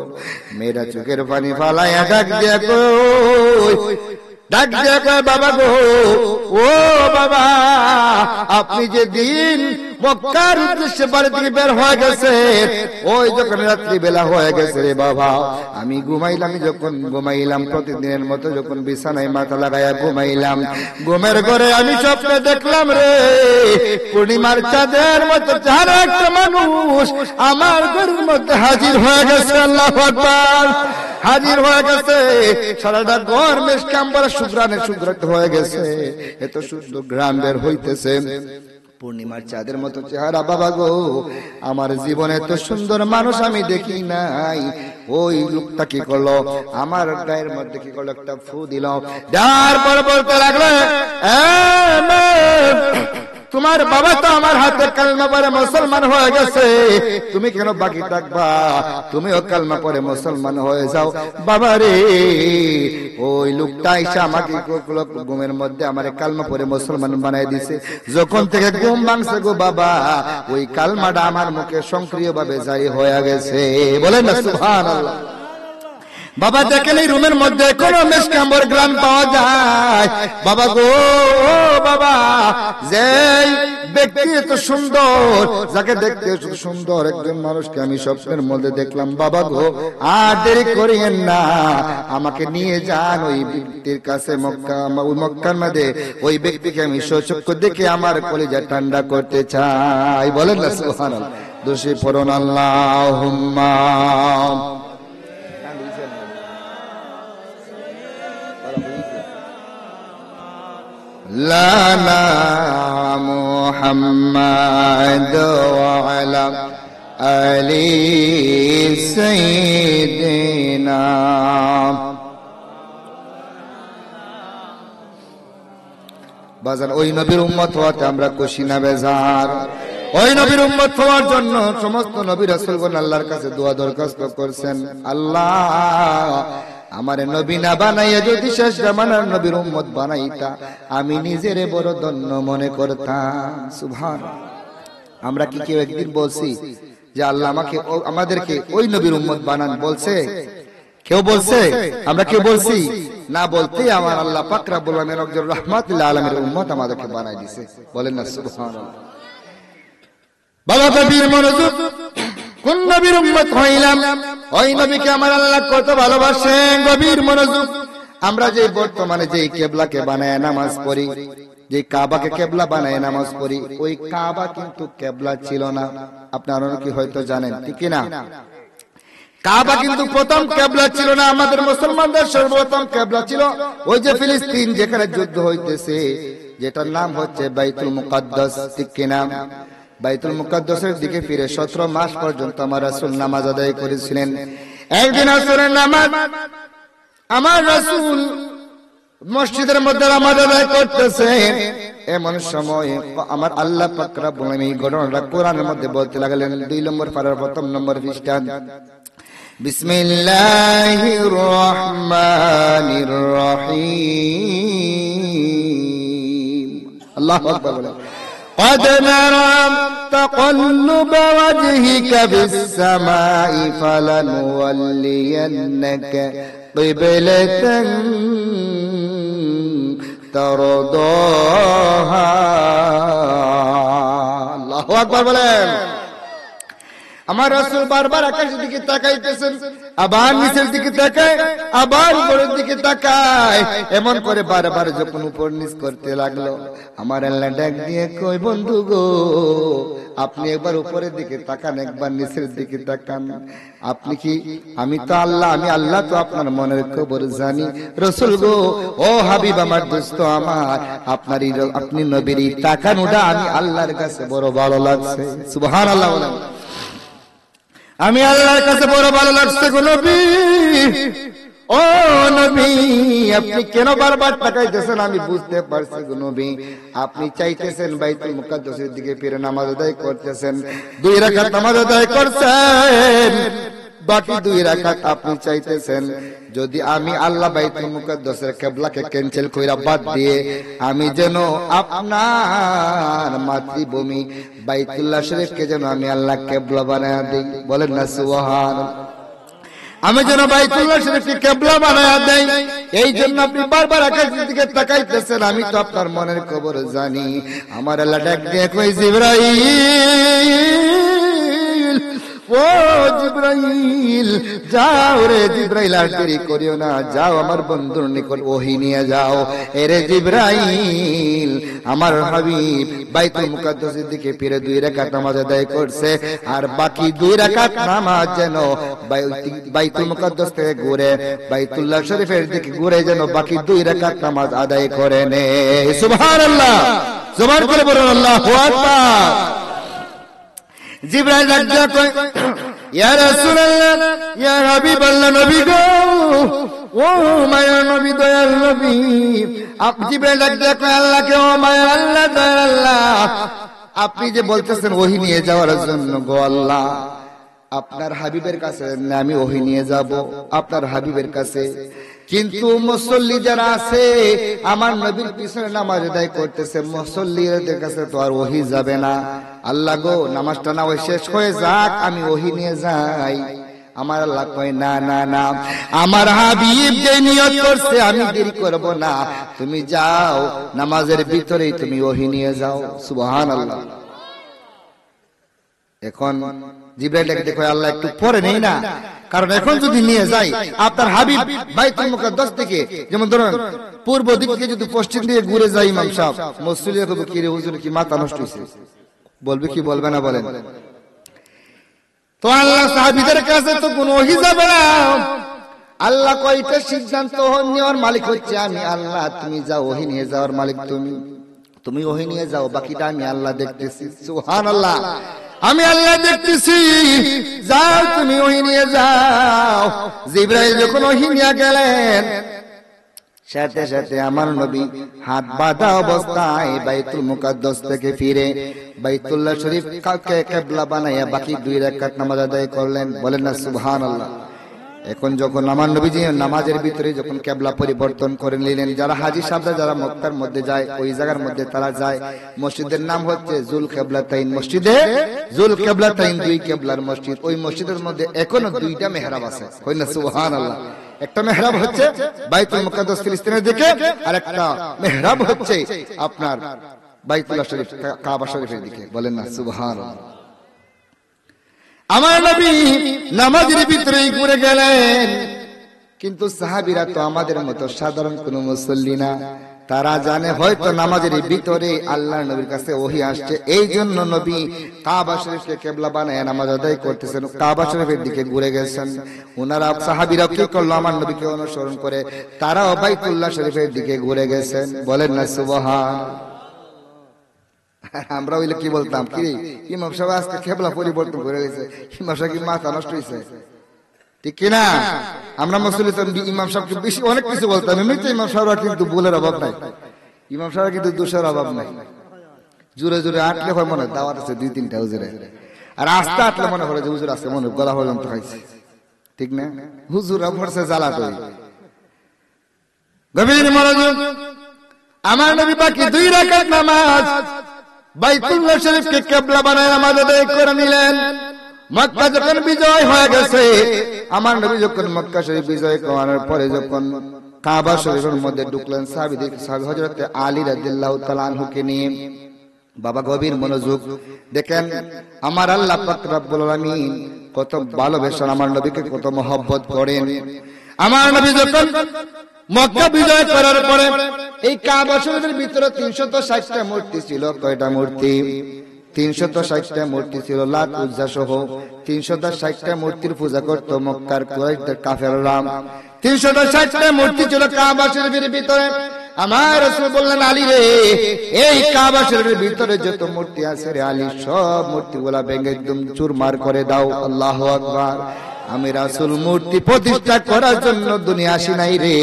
মেয়েরা চোখের পানি ফালাইয়া ডাক দিয়া কই, ডাক দিয়া কয়, বাবা গো, ও বাবা, আপনি যে দিন মক্কার উদ্দেশ্যে বাড়ি থেকে বের হয়ে গেছে। ওই যখন রাত্রি বেলা হয়ে গেছে রে বাবা, আমি ঘুমাইলাম। যখন ঘুমাইলাম প্রতিদিনের মতো যখন বিছানায় মাথা লাগাইয়া ঘুমাইলাম, ঘুমের ঘরে আমি স্বপ্নে দেখলাম রে পূর্ণিমার চাঁদের মতো যার একটা মানুষ আমার ঘরের মধ্যে হাজির হয়ে গেছে। আল্লাহু আকবার, হাজির হয়ে গেছে। সারাটা ঘর মেশকাম্বর সুগ্রানে সুগ্রাত হয়ে গেছে। এত সুন্দর গ্রাম বের হইতেছে, পূর্ণিমার চাঁদের মতো চেহারা। বাবা গো, আমার জীবনে এত সুন্দর মানুষ আমি দেখি নাই। ওই লোকটা কি করলো, আমার গায়ের মধ্যে কি করলো, একটা ফু দিল। তারপর বলতে লাগলো, তোমার বাবা তো আমার হাতে কালমা পড়ে মুসলমান হয়ে গেছে, তুমি কেন বাকি থাকবা? তুমিও কালমা পড়ে মুসলমান হয়ে যাও। বাবা রে, ওই লোকটা এসে আমাকে ঘুমের মধ্যে আমার কালমা পড়ে মুসলমান বানাই দিছে। যখন থেকে ঘুম ভাঙছে গো বাবা, ওই কালমাটা আমার মুখে সক্রিয় ভাবে জারি হয়ে গেছে। বলেন না সুবহানাল্লাহ। বাবা দেখেন এই রুমের মধ্যে কোন মেশকাম্বর গ্রাম পাওয়া যায়? বাবা গো, বাবা, যে ব্যক্তি এত সুন্দর, যাকে দেখতে সুন্দর একজন মানুষকে আমি স্বপ্নের মধ্যে দেখলাম। বাবা গো, আর দেরি করিয়েন না, আমাকে নিয়ে যান ওই ব্যক্তির কাছে। মক্কার মধ্যে ওই ব্যক্তিকে আমি সচক্ষে দেখে আমার কলিজা ঠান্ডা করতে চাই। বলেন না সুবহানাল্লাহ। দোষী পড়ুন আল্লাহুম্মা। লানা মুহাম্মাদ ওয়া আলা আলি সাইয়্যিদিনা। বাজান, ওই নবীর উম্মত হওয়াতে আমরা খুশি না বেজার? ওই নবীর উম্মত হওয়ার জন্য সমস্ত নবী রাসূলগণ আল্লাহর কাছে দোয়া দরখাস্ত করছেন, আল্লাহ আমার নবী না বানাইয়া যদি শেষ জামানার নবীর উম্মত বানাইতা, আমি নিজেরে বড় ধন্য মনে করতাম। সুবহানাল্লাহ। আমরা কি কেউ একদিন বলছি যে আল্লাহ আমাদেরকে ওই নবীর উম্মত বানান? বলছে কেউ? বলছে? আমরা কেউ বলছি? না, বলতে আমার আল্লাহ পাক রব্বুল আলামিন একজন রাহমাতুল আলামিনের উম্মত আমাদেরকে বানাই দিয়েছে। বলেন না সুবহানাল্লাহ। বাবা নবীর মনোযোগ, কোন নবীর উম্মত হইলাম? ওই নবীকে আমার আল্লাহ কত ভালোবাসেন। গভীর মনোযোগ। আমরা যে বর্তমানে যে কিবলাকে বানায় নামাজ পড়ি, যে কাবাকে কিবলা বানায় নামাজ পড়ি, ওই কাবা কিন্তু কিবলা ছিল না। আপনারা কি হয়তো জানেন, ঠিক না? কাবা কিন্তু প্রথম কিবলা ছিল না। আমাদের মুসলমানদের সর্বপ্রথম কিবলা ছিল ওই যে ফিলিস্তিন, যেখানে যুদ্ধ হইতেছে, যেটার নাম হচ্ছে বাইতুল মুকাদ্দাস, ঠিক কিনা? বাইতুল মুকাদ্দাসের দিকে ফিরে 17 মাস পর্যন্ত আমার রাসূল নামাজ আদায় করেছিলেন। একদিন আসরের নামাজ আমার রাসূল মসজিদের মধ্যে নামাজ আদায় করতেছেন। এমন সময় আমার আল্লাহ পাক রব্বুল আলামিন এই ঘটনাটা কোরআনের মধ্যে বলতে লাগলেন। 2 নম্বর পারার 1ম নম্বর পৃষ্ঠা। বিসমিল্লাহির রহমানির রহিম। আল্লাহু আকবার। قد نرى تقلب وجهك في السماء فلنولينك قبلة ترضاها। আল্লাহু আকবার বলেন। আমার রাসূল বারবার আকাশের দিকে তাকাইতেছেন, আবার নিচের দিকে তাকায়, আবার উপরের দিকে তাকায়। এমন করে বারবার যখন উপর নিচ করতে লাগলো, আমার আল্লাহ ডাক দিয়ে কই, বন্ধু গো, আপনি একবার উপরের দিকে তাকান, একবার নিচের দিকে তাকান। আপনি কি, আমি তো আল্লাহ, আমি আল্লাহ তো আপনার মনের খবর জানি। রাসূল গো, ও হাবিব আমার, দোস্ত আমার, আপনি নবীর তাকানোটা আমি আল্লাহর কাছে বড় ভালো লাগছে। সুবহানাল্লাহ বলেন। আমি আল্লাহর কাছে বড় ভালো লাগছে গো নবী। ও নবী, আপনি কেন বারবার তাকাইতেছেন? আমি বুঝতে পারছি গো নবী, আপনি চাইতেছেন বাইতুল মুকাদ্দাসের দিকে ফিরে নামাজ আদায় করতেছেন। 2 রাকাত নামাজ আদায় করছেন, বাকি 2 রাকাত আপনি চাইতেছেন যদি আমি আল্লাহ বাইতুল মুকাদ্দাসের কিবলাকে ক্যান্সেল কইরা বাদ দিয়ে আমি যেন আপনার মাতৃভূমি বাইতুল্লাহ শরীফকে যেন আমি আল্লাহ কিবলা বানায়া দেই। বলেন না সুবহানাল্লাহ। আমি যেন বাইতুল্লাহ শরীফকে কিবলা বানায়া দেই। এই জন্য আপনি বারবার আকাশের দিকে তাকাইতেছেন। আমি তো আপনার মনের খবর জানি। আমার আল্লাহ ডাক দিয়ে কই, জিবরাইল, ও জিবরাইল, যাও রে জিবরাইল, আর দেরি করিও না, যাও আমার বন্ধুর নিকট ওহী নিয়ে যাও। এরে জিবরাইল, আমার হাবিব বাইতুল মুকাদ্দাসের দিকে ফিরে 2 রাকাত নামাজ আদায় করছে, আর বাকি 2 রাকাত নামাজ যেন বাইতুল মুকাদ্দাস থেকে ঘুরে বাইতুল্লাহ শরীফের দিকে ঘুরে যেন বাকি 2 রাকাত নামাজ আদায় করে নে। সুবহানাল্লাহ, জোরে করে বলুন আল্লাহু আকবার। জিবরাইল ডাকতে কয়, ইয়া রাসূলুল্লাহ, ইয়া হাবিবাল্লাহ, নবী গো, ও মায়ার নবী, দয়াল নবী। জিবরাইল ডাকতে কয়, আল্লাহকে, ও মায়ার আল্লাহ, দয়াল আল্লাহ, আপনি যে বলতেছেন ওহী নিয়ে যাওয়ার জন্য, গো আল্লাহ, আপনার হাবিবের কাছে আমি ওহী নিয়ে যাব, আপনার হাবিবের কাছে। কিন্তু মুসল্লি যারা আছে আমার নবীর পিছনে নামাজ আদায় করতেছে, মুসল্লিদের কাছে তো আর ওহী যাবে না। আল্লাহ গো, নামাজটা না ওই শেষ হয়ে যাক, আমি ওহী নিয়ে যাই। আমার আল্লাহ কয়, না না না, আমার হাবিব যে নিয়ত করছে আমি দেরি করব না, তুমি যাও, নামাজের ভিতরেই তুমি ওহী নিয়ে যাও। সুবহানাল্লাহ। এখন জিবরাইল ডেকে কয়, আল্লাহ একটু পরে নেই না, কারণ এখন যদি নিয়ে যাই আপনার হাবিব বাইতুল মুকাদ্দাস থেকে, যেমন ধরুন পূর্ব দিক থেকে যদি পশ্চিম দিকে ঘুরে যায়, ইমাম সাহেব মুসল্লি কবে, কি রে হুজুর, কি মাথা নষ্ট হইছে, বলবে কি বলবে না বলেন? তো আল্লাহ সাহাবীদের কাছে তো কোনো ওহী যাবে না। আল্লাহ কয়টা সিদ্ধান্ত নেওয়ার মালিক হচ্ছে আমি আল্লাহ, তুমি যাও, ওহী নিয়ে যাওয়ার মালিক তুমি, তুমি ওহী নিয়ে যাও, বাকিটা আমি আল্লাহ দেখতেছি। সুবহানাল্লাহ, আমি আল্লাহ দেখতেছি, যাও তুমি ওহী নিয়ে যাও। জিবরাইল যখন ওহী নিয়ে গেলেন, সাথে সাথে আমার নবী হাত বাঁধা অবস্থায় বাইতুল মুকাদ্দাস থেকে ফিরে বাইতুল্লাহ শরীফ কাকে কিবলা বানায়া বাকি 2 রাকাত নামাজ আদায় করলেন। বলেন না সুবহানাল্লাহ। এখন যখন আমার নবীজি নামাজের ভিতরে যখন কিবলা পরিবর্তন করে নিলেন, যারা হাজী সাহেবরা যারা মক্কার মধ্যে যায়, ওই জায়গার মধ্যে তারা যায়, মসজিদের নাম হচ্ছে জুল কিবলাতাইন, মসজিদে জুল কিবলাতাইন, 2 কিবলার মসজিদ। ওই মসজিদের মধ্যে এখনো 2টা মেহরাব আছে। কই না সুবহানাল্লাহ। একটা মেহরাব হচ্ছে বাইতুল মুকাদ্দাস ফিলিস্তিনের দিকে, আর একটা মেহরাব হচ্ছে আপনার বাইতুল্লাহ শরীফ কাবা শরীফের দিকে। বলেন না সুবহানাল্লাহ। আমার নবী নামাজের ভিতরে ঘুরে গেলেন, কিন্তু সাহাবীরা তো আমাদের মতো সাধারণ কোনো মুসল্লি না, তারা জানে হয়তো নামাজের ভিতরে আল্লাহর নবীর কাছে ওহী আসছে, এই জন্য নবী কাবা শরীফকে কিবলা বানায় নামাজ আদায় করতেছেন, কাবা শরীফের দিকে ঘুরে গেছেন। ওনারা সাহাবীরা কি করলো, আমার নবীকে অনুসরণ করে তারাও বাইতুল্লাহ শরীফের দিকে ঘুরে গেছেন। বলেন না সুবহানাল্লাহ। আমরা হইলে কি বলতাম, কি ইমাম সাহেব আজকে কিবলা পরিবর্তন করে গেছে, ইমাম সাহেব কি মাথা নষ্ট হইছে, ঠিক কিনা? আমরা মুসল্লি ইমাম সাহেবকে বেশি অনেক কিছু বলতাম, এমনিতে ইমাম সাহেবরা কিন্তু ভুলের অভাব নাই, ইমাম সাহেবরা কিন্তু দোষের অভাব নাই। জোরে জোরে আটলে হয় মনে দাওয়াত আছে 2-3টা হুজুরে, আর আস্তে আটলে মনে করে যে হুজুর আছে, মনে গলা পর্যন্ত খাইছে, ঠিক না? হুজুরা ভরসে জ্বালা তৈরি। গভীর মনোযোগ। আমার নবী বাকি 2 রাকাত নামাজ বাইতুল্লাহ শরীফকে কিবলা বানায় নামাজ আদায় করে নিলেন। মক্কা যখন বিজয় হয়ে গেছে, আমার নবী যখন মক্কা শরীফ বিজয় করার পরে যখন কাবা শরীফের মধ্যে ঢুকলেন, সাহাবীদের হযরত আলী রাদিয়াল্লাহু তাআলা আনহুকে নিয়ে। বাবা গভীর মনোযোগ দেখেন, আমার আল্লাহ পাক রব্বুল আলামিন কত ভালোবাসেন, আমার নবীকে কত মহব্বত করেন। আমার নবী যখন মক্কা বিজয় করার পরে এই কাবা শরীফের ভিতরে 360টা মূর্তি ছিল। কয়টা মূর্তি? 360টা মূর্তি ছিল, লাত উজ্জা সহ 360টা মূর্তির পূজা করত মক্কার কুরাইশদের কাফেররা। 360টা মূর্তি ছিল কাবা শরীফের ভিতরে। আমার রাসূল বললেন, আলী রে, এই কাবা শরীফের ভিতরে যত মূর্তি আছে রে আলী, সব মূর্তিগুলা ভেঙে একদম চুরমার করে দাও। আল্লাহু আকবার। আমি রাসূল মূর্তি প্রতিষ্ঠা করার জন্য দুনিয়া আসি নাই রে,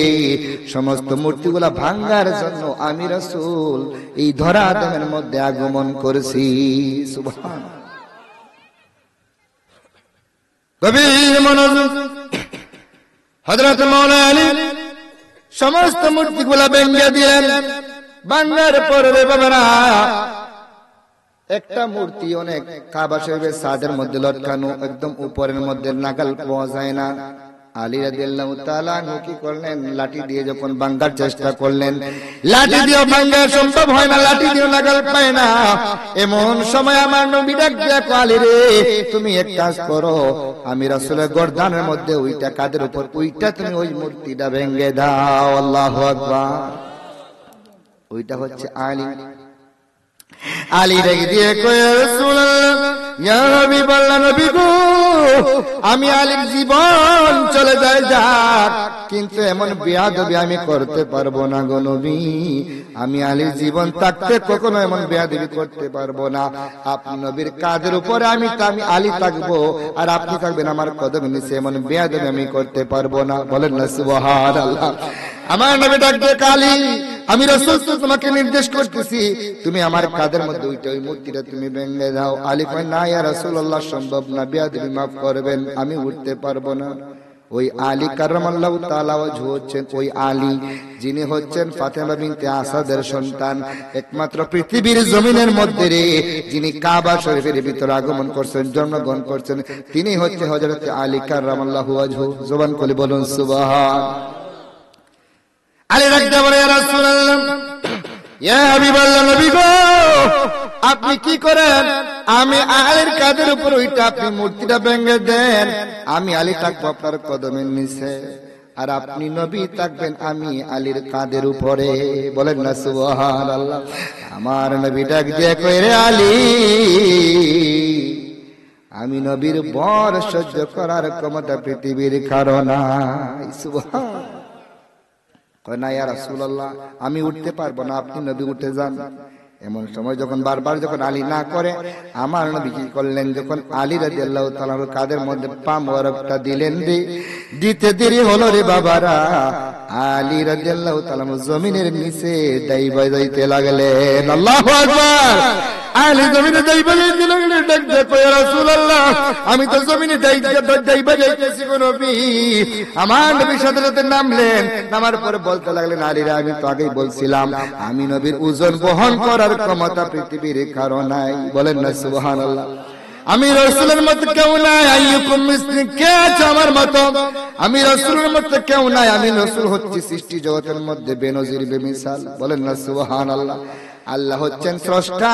সমস্ত মূর্তিগুলা ভাঙার জন্য আমি রাসূল এই ধরা আদমের মধ্যে আগমন করেছি। সুবহানাল্লাহ। গভীর মনোযোগ। হযরত মাওলানা আলী সমস্ত মূর্তিগুলা ভেঙে দিলেন। ভাঙার পরে রে বাবারা, একটা মূর্তি অনেক কাবা শরীফের ছাদের মধ্যে লটকানো, একদম উপরের মধ্যে নাগাল পাওয়া যায় না। আলী রাদিয়াল্লাহু তাআলা আনহু কি করলেন, লাঠি দিয়ে যখন ভাঙার চেষ্টা করলেন, লাঠি দিয়ে ভাঙা সম্ভব হয় না, লাঠি দিয়ে লাগাল পায় না। এমন সময় আমার নবী ডাক দিয়া কয়, আলী রে তুমি এক কাজ করো, আমি রাসূলের গর্দানের মধ্যে ওইটা কাদের উপর ওইটা তুমি ওই মূর্তিটা ভেঙে দাও। আল্লাহু আকবার। ওইটা হচ্ছে আলী। আলী রেগে দিয়ে কয়, ইয়া রাসূলুল্লাহ, ইয়া হাবিবাল্লাহ, নবী গো, আমি আলীর জীবন চলে যায় যাক, কিন্তু এমন বেয়াদবি আমি করতে পারবো না গো নবী। আমি আলীর জীবন থাকতে কখনো এমন বেয়াদবি করতে পারবো না। আপনি নবীর কাঁধের উপরে আমি আলী থাকবো, আর আপনি থাকবেন আমার কদমের নিচে, এমন বেয়াদবি আমি করতে পারবো না। বলেন না সুবহানাল্লাহ। আমার নবী ডাক দিয়ে, আলী আমি রাসূল তোমাকে নির্দেশ করতেছি, তুমি আমার কাঁধের মধ্যে ওই মূর্তিটা তুমি ভেঙে দাও। আলী কয়, না ইয়া রাসূলুল্লাহ, সম্ভব না, বেয়াদবি মাফ করবেন, আমি উঠতে পারবো না। ওই আলী কাররামাল্লাহু তাআলা ওয়াজহু হচ্ছেন ওই আলী যিনি হচ্ছেন ফাতেমা বিনতে আসাদের সন্তান, একমাত্র পৃথিবীর জমিনের মধ্যে রে যিনি কাবা শরীফের ভিতরে আগমন করছেন, জন্মগ্রহণ করছেন, তিনি হচ্ছে হযরত আলী কাররামাল্লাহু ওয়াজহু। জবান খুলে বলুন সুবহান। আলী রাদিয়াল্লাহু তাআলা, ইয়া রাসূলুল্লাহ, ইয়া হাবিবাল্লাহ, নবী গো, আপনি কি করেন, আমি আলীর কাঁধের উপর ওইটা আপনি মূর্তিটা ভেঙে দেন, আমি আলী থাকবো আপনার কদমের নিচে, আর আপনি নবী থাকবেন আমি আলীর কাঁধের উপরে। বলেন না সুবহানাল্লাহ। আমার নবী ডাক দিয়ে কয়, রে আলী, আমি নবীর বর সহ্য করার ক্ষমতা পৃথিবীর কারো নাই। সুবহান। কয়, না ইয়া রাসূলুল্লাহ, আমি উঠতে পারবো না, আপনি নবী উঠে যান। এমন সময় যখন বারবার যখন আলী না করে, আমার নবী কি করলেন, যখন আলী রাদিয়াল্লাহু তাআলার কাঁধের মধ্যে পা মোবারকটা দিলেন, দিতে দেরি হলো রে বাবারা, আলী রাদিয়াল্লাহু তাআলা জমিনের নিচে দাইবা যাইতে লাগলেন। আল্লাহু আকবার। আলী জমিনে দাইবা যাইতে লাগলেন। ডাক দিয়ে কয়, ইয়া রাসূলুল্লাহ, আমি তো জমিনে দাইবা যাইতেছি গো নবী। আমার নবী সাথে সাথে নামলেন, নামার পরে বলতে লাগলেন, আলী রে, আমি তো আগেই বলছিলাম আমি নবীর ওজন বহন করার ক্ষমতা পৃথিবীর কারো নাই। বলেন না সুবহানাল্লাহ। আমি রাসূলের মতো কেউ নাই, আইয়ুকুম মিসলি, কে আছে আমার মতো, আমি রাসূলের মতো কেউ নাই। আমি রাসূল হচ্ছি সৃষ্টি জগতের মধ্যে বেনজির বেমিসাল। বলেন না সুবহানাল্লাহ। আল্লাহ হচ্ছেন স্রষ্টা,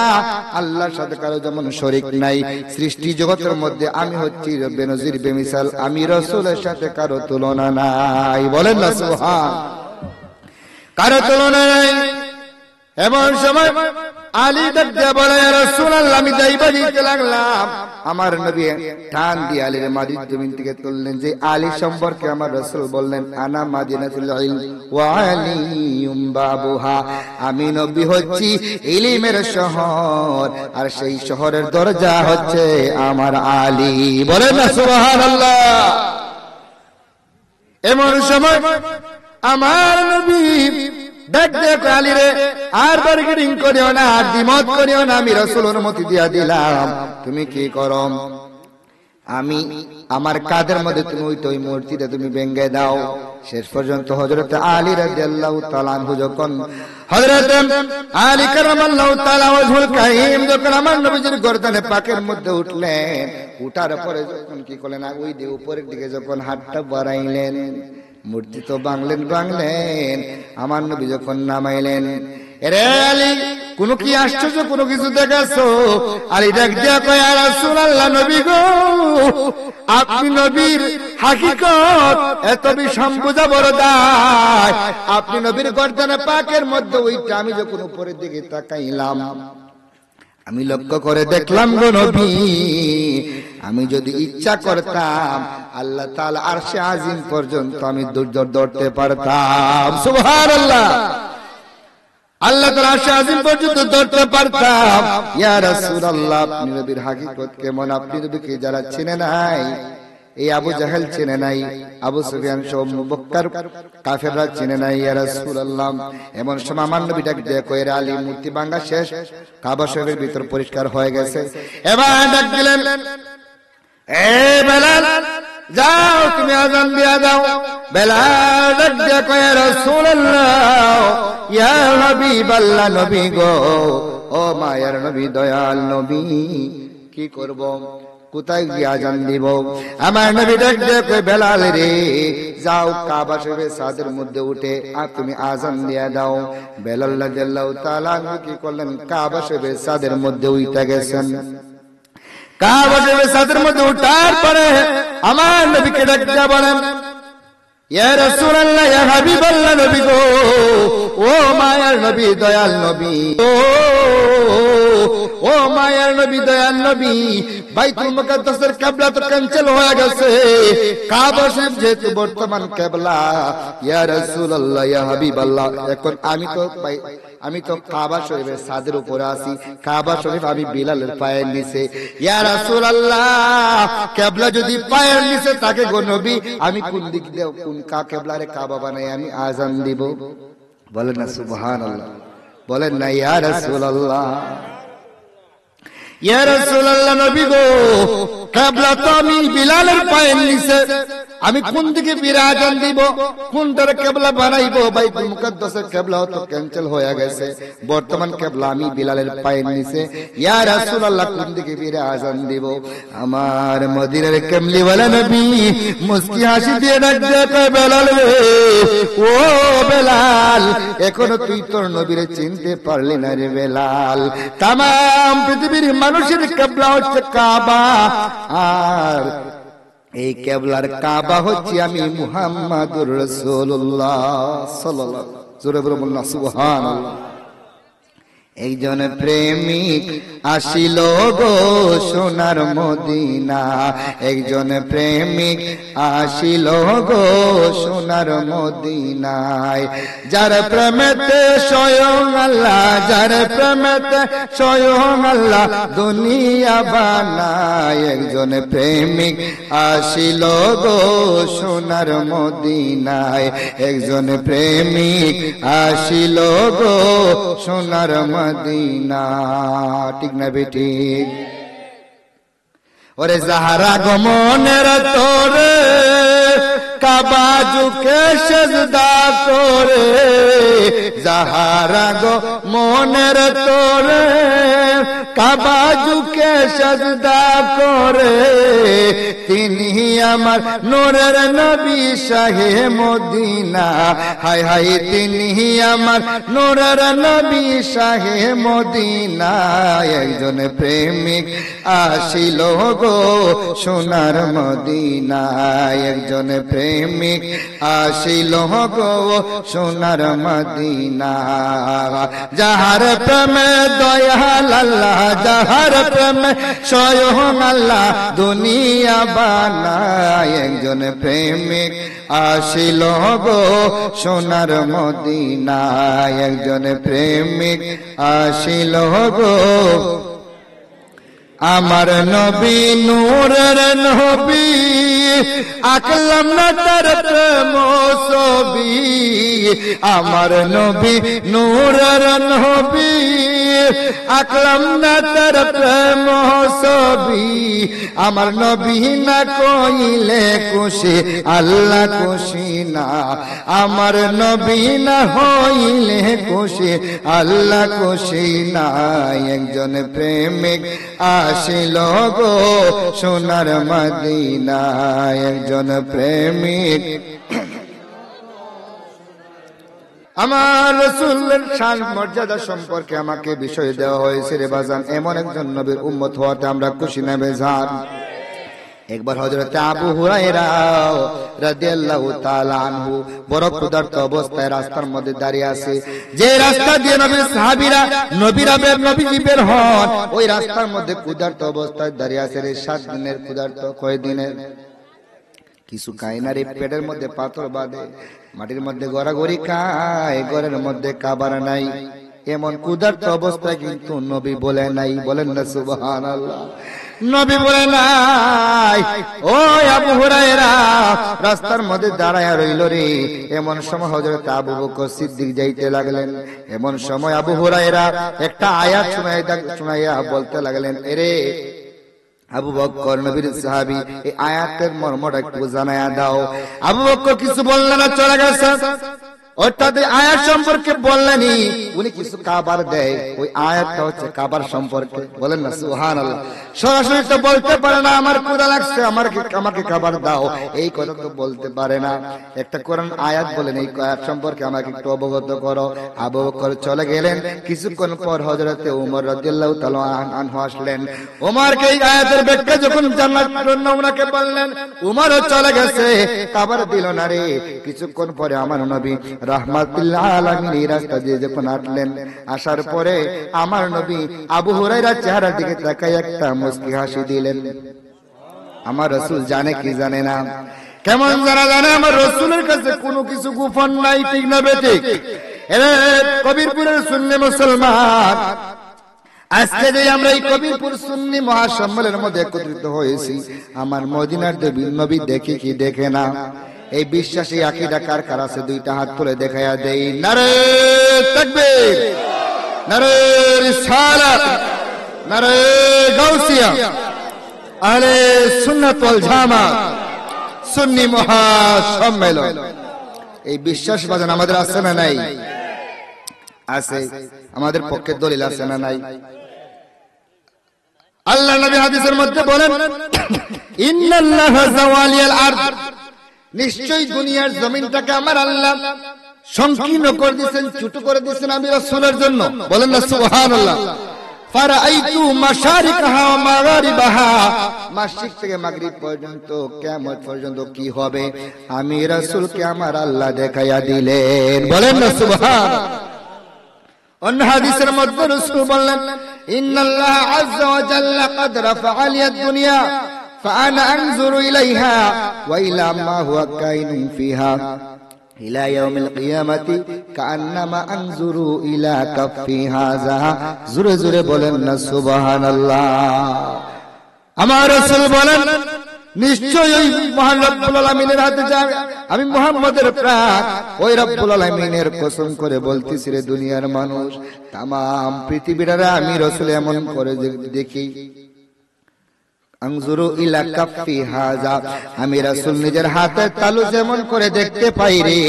আল্লাহর সাথে কারো যেমন শরীক নাই। সৃষ্টি জগতের মধ্যে আমি হচ্ছি বেনজির বেমিসাল, আমি রাসূলের সাথে কারো তুলনা নাই। বলেন না সুবহান। কারো তুলনা নাই। এমন সময় আলী ডাক দিয়ে বলে, ইয়া রাসূলুল্লাহ, আমি দাইবা দিতে লাগলাম। আমার নবী টান দিয়ে আলীর মাটির জমিন থেকে তুললেন। যে আলী সম্পর্কে আমার রাসূল বললেন, আনা মাদিনাতুল ইলম ওয়া আলিয়ুম বাবুহা, আমি নবী হচ্ছি ইলমের শহর, আর সেই শহরের দরজা হচ্ছে আমার আলী। বলেন না সুবহানাল্লাহ। এমন সময় আমার নবী ডাক দিয়ে কয়, আলী রে, আর বার্গেনিং করিও না, আর দ্বিমত করিও না, আমি রাসূলের অনুমতি দিয়া দিলাম, তুমি কি করো, আমি আমার কাঁধের মধ্যে তুমি ওই মূর্তিটা তুমি ভেঙে দাও। শেষ পর্যন্ত হযরত আলী রাদিয়াল্লাহু তাআলা আনহু যখন হযরত আলী কারামাল্লাহু তাআলা ওয়াজহুল কারীম যখন আমার নবীজির গর্দানে পাকের মধ্যে উঠলেন, উঠার পরে যখন কি করলেন, ওই দিয়ে উপরের দিকে যখন হাতটা বাড়াইলেন, মূর্তি তো ভাঙলেন, আমার নবী যখন নামাইলেন, রে আলী, কোন কি আশ্চর্য কোন কিছু দেখাছো? আলী ডাক দিয়া কয়, ইয়া রাসূলুল্লাহ, নবী গো, আপনি নবীর হাকিকত এত বিষম বোঝা বড় দায়। আপনি নবীর গর্দানে পাকের মধ্যে ওইটা আমি যখন উপরের দিকে তাকাইলাম, আমি লক্ষ্য করে দেখলাম গো নবী, আমি যদি ইচ্ছা করতাম আল্লাহ তাআলা আরশে আজিম পর্যন্ত আমি দৌড়তে পারতাম। সুবহানাল্লাহ। আল্লাহ তাআলা আরশে আজিম পর্যন্ত দৌড়তে পারতাম। ইয়া রাসূলুল্লাহ, আপনি নবীর হাকিকত কেমন, আপনি নবীকে যারা চেনে নাই, এই আবু জাহেল চেনে নাই, আবু সুফিয়ান সহ মুবক্কার কাফেররা চেনে নাই, ইয়া রাসূলুল্লাহ। এমন সময় আমার নবী ডাক দিয়ে কয়, রে আলী, মূর্তি ভাঙা শেষ, কাবা শরীফের ভিতর পরিষ্কার হয়ে গেছে। এবার ডাক দিলেন, এ বেলাল, যাও তুমি আযান দিয়া দাও। বেলাল ডাক দিয়ে কয়, ইয়া রাসূলুল্লাহ, ইয়া হাবিবাল্লাহ, নবী গো, ও মায়ার নবী, দয়াল নবী, কি করব? কোথায় গিয়ে আজান দিব? আমার নবী ডাক দিয়ে কয়, বেলাল রে যাও কাবা শরীফের ছাদের মধ্যে উঠে আর তুমি আজান দিয়ে দাও। বেলাল রাদিয়াল্লাহু তাআলা কি করলেন? কাবা শরীফের ছাদের মধ্যে উঠে গেছেন। কাবা শরীফের ছাদের মধ্যে উঠার পরে আমার নবীকে ডাক দিয়ে বলেন, ইয়া রাসূলুল্লাহ, ইয়া হাবিবাল্লাহ, নবী গো, ও মায়ার নবী, দয়াল নবী, ও মায়ার নবী, দয়াল নবী, বাইতুল মুকাদ্দাসের কিবলা তো ক্যান্সেল হয়ে গেছে, কাবা শরীফ যেহেতু বর্তমান কিবলা, ইয়া রাসূলুল্লাহ, ইয়া হাবিবাল্লাহ, এখন আমি তো কাবা শরীফের ছাদের উপরে আছি, কাবা শরীফ আমি বিলালের পায়ের নিচে, ইয়া রাসূলুল্লাহ, কিবলা যদি পায়ের নিচে থাকে গো নবী, আমি কোন দিক দিয়ে কোন কিবলারে কাবা বানাই আমি আজান দিব? বলেন না সুবহানাল্লাহ, বলেন না ইয়া রাসূলুল্লাহ, ইয়া রাসূলুল্লাহ, নবী গো, কিবলা তো আমি বিলালের পায়ের নিচে, আমি কোন দিকে ফিরে আজান দিব? কোনটার কিবলা বানাইবো? বাইতুল মুকাদ্দাসের কিবলা তো ক্যান্সেল হয়ে গেছে, বর্তমান কিবলা আমি বিলালের পায়ের নিচে, ইয়া রাসূলুল্লাহ, কোন দিকে ফিরে আজান দিব? আমার মদিনার কামলি ওয়ালা নবী মুস্কি হাসি দিয়ে ডাক দিয়ে কয়, বেলাল রে, ও বেলাল, এখনো তুই তোর নবীরে চিনতে পারলি না রে বেলাল। তাম পৃথিবীর মানুষের কিবলা হচ্ছে কাবা, আর এই কিবলার কাবা হচ্ছে আমি মুহাম্মাদুর রাসূলুল্লাহ সাল্লাল্লাহু আলাইহি ওয়াসাল্লাম। জোরে বলে বলুন সুবহানাল্লাহ। একজন প্রেমিক আসিল গো সোনার মদিনা, একজন প্রেমিক আসিল গো সোনার মদিনায়, যার প্রেমেতে স্বয়ং আল্লাহ, যার প্রেমেতে স্বয়ং আল্লাহ দুনিয়া বানায়, একজন প্রেমিক আসিল গো সোনার মদিনায়, একজন প্রেমিক আসিল গো সোনার মদিনা। ঠিক না বেঠিক? ওরে যাহারা গমনের তোরে কাবা ঝুঁকে সেজদা করে, যাহারা গমনের তোরে কাবা ঝুঁকে সেজদা করে, তিনি আমার নূরের নবী শাহে মদিনা, হায় হায় তিনি আমার নূরের নবী শাহে মদিনা। একজন প্রেমিক আসিল গো সোনার মদিনায়, একজন প্রেমিক আসিল গো সোনার মদিনা, যাহার প্রেমে দয়াল আল্লাহ, যাহার প্রেমে স্বয়ং আল্লাহ দুনিয়া বানায়, একজন প্রেমিক আসিল গো সোনার মদিনায়, একজন প্রেমিক আসিল গো আমার নবী নূরের নবী, আঁকলাম না তার প্রেম ছবি, আমার নবী নূরের নবী, আঁকলাম না তার প্রেম ছবি, আমার নবী না কইলে খুশি আল্লাহ খুশি না, আমার নবী না হইলে খুশি আল্লাহ খুশি না। একজন প্রেমিক আসিল গো সোনার মদিনা, একজন প্রেমিক। আমার রাসূলের শান মর্যাদা সম্পর্কে আমাকে বিষয় দেওয়া হয়েছে রে বাজান, এমন একজন নবীর উম্মত হওয়াতে আমরা খুশি না বেজান? একবার হযরত আবু হুরায়রা রাদিয়াল্লাহু তাআলা আনহু বড় ক্ষুধার্ত অবস্থায় রাস্তার মধ্যে দাঁড়িয়ে আছে, যে রাস্তা দিয়ে নবীর সাহাবীরা নবীজি বের হন, ওই রাস্তার মধ্যে ক্ষুধার্ত অবস্থায় দাঁড়িয়ে আছে রে। 7 দিনের ক্ষুধার্ত, কয় দিনের? কিছু খায় না রে, পেটের মধ্যে পাথর বাঁধে, মাটির মধ্যে গড়াগড়ি খায়, ঘরের মধ্যে খাবার নাই, এমন ক্ষুধার্ত অবস্থায় কিন্তু নবী বলে নাই, বলেন না সুবহানাল্লাহ, নবী বলে নাই ও আবু হুরায়রা রাস্তার মধ্যে দাঁড়ায় রইল রে। এমন সময় হযরত আবু বকর সিদ্দিক যাইতে লাগলেন, এমন সময় আবু হুরায়রা একটা আয়াত শুনাইয়া বলতে লাগলেন, এরে আবু বকর নবীর সাহাবী, এই আয়াতের মর্মটা একটু জানায়া দাও। আবু বকর কিছু বললেন না, চলে গেছে। অর্থাৎ আয়াত সম্পর্কে বললেনই, উনি কিছু খাবার দেয়, ওই আয়াতটা হচ্ছে খাবার সম্পর্কে। বলেন না সুবহানাল্লাহ। সরাসরি তো বলতে পারে না আমার ক্ষুধা লাগছে, আমাকে খাবার দাও, এই কথা তো বলতে পারে না। একটা কোরআন আয়াত বলেন, এই আয়াত সম্পর্কে আমাকে একটু অবগত করো। আবু বকর চলে গেলেন। কিছুক্ষণ পর হযরতে ওমর রাদিয়াল্লাহু তাআলা আনহু আসলেন। ওমরকে এই আয়াতের ব্যাখ্যা যখন জানার জন্য ওনাকে বললেন, ওমরও চলে গেছে, খাবার দিল না রে। কিছুক্ষণ পরে আমার নবী রাহমাতুল আলামিন এই রাস্তা দিয়ে যখন হাঁটলেন, আসার পরে আমার নবী আবু হুরায়রার চেহারার দিকে তাকায় একটা মুস্কি হাসি দিলেন। আমার রাসূল জানে কি জানে না? কেমন যারা জানে আমার রাসূলের কাছে কোনো কিছু গোপন নাই, ঠিক না বেঠিক? এরে কবিরপুরের সুন্নি মুসলমান, আজকে যে আমরা এই কবিরপুর সুন্নি মহাসম্মেলনের মধ্যে একত্রিত হয়েছি, আমার মদিনার নবী দেখে কি দেখে না? এই বিশ্বাসী আকীদা কার কার আছে? দুইটা হাত তুলে দেখায়া দেই। নারে তাকবীর, নারে রিসালাত, নারে গাউসিয়া, আহলে সুন্নাত ওয়াল জামাত সুন্নি মহাসম্মেলন। এই বিশ্বাস বাজান আমাদের আছে না নাই? আছে। আমাদের পক্ষে দলিল আছে না নাই? আল্লাহ নবী হাদিসের মধ্যে বলেন, ইন্নাল্লাহা যাওয়ালিয়াল আরদ, নিশ্চয়ই দুনিয়ার জমিনটাকে আমার আল্লাহ সংকীর্ণ করে দিয়েছেন, ছোট করে দিয়েছেন আমি রাসূলের জন্য। বলেন না সুবহানাল্লাহ। ফারাআইতু মাশারিকাহা ওয়া মাগারিবাহা, মাশরিক থেকে মাগরিব পর্যন্ত, কিয়ামত পর্যন্ত কি হবে আমি রাসূলকে আমার আল্লাহ দেখাইয়া দিলেন। বলেন না সুবহানাল্লাহ। অন্য হাদিসের মধ্যে রাসূল বললেন, ইন্নাল্লাহ আযজা ওয়া জাল্লা ক্বাদ রাফআ লিয়াদ দুনিয়া ফাআনা আনজুরু ইলাইহা ওয়া ইলা মা হুয়া কাইনুন ফিহা ইলা ইয়াউমিল কিয়ামাতি কাআন্নামা আনজুরু ইলা কাফি হাযা। জোরে জোরে বলেন না সুবহানাল্লাহ। আমার রাসূল বলেন, নিশ্চয়ই ওই মহান রব্বুল আলামিনের হাতে যাবে, আমি মুহাম্মদের প্রাণ। ওই রব্বুল আলামিনের কসম করে বলতেছি রে দুনিয়ার মানুষ, তাম পৃথিবীটারে আমি রাসূল এমন করে দেখি, আনজুরু ইলা কাফি হাযা, আমি রাসূল নিজের হাতের তালু যেমন করে দেখতে পাই রে,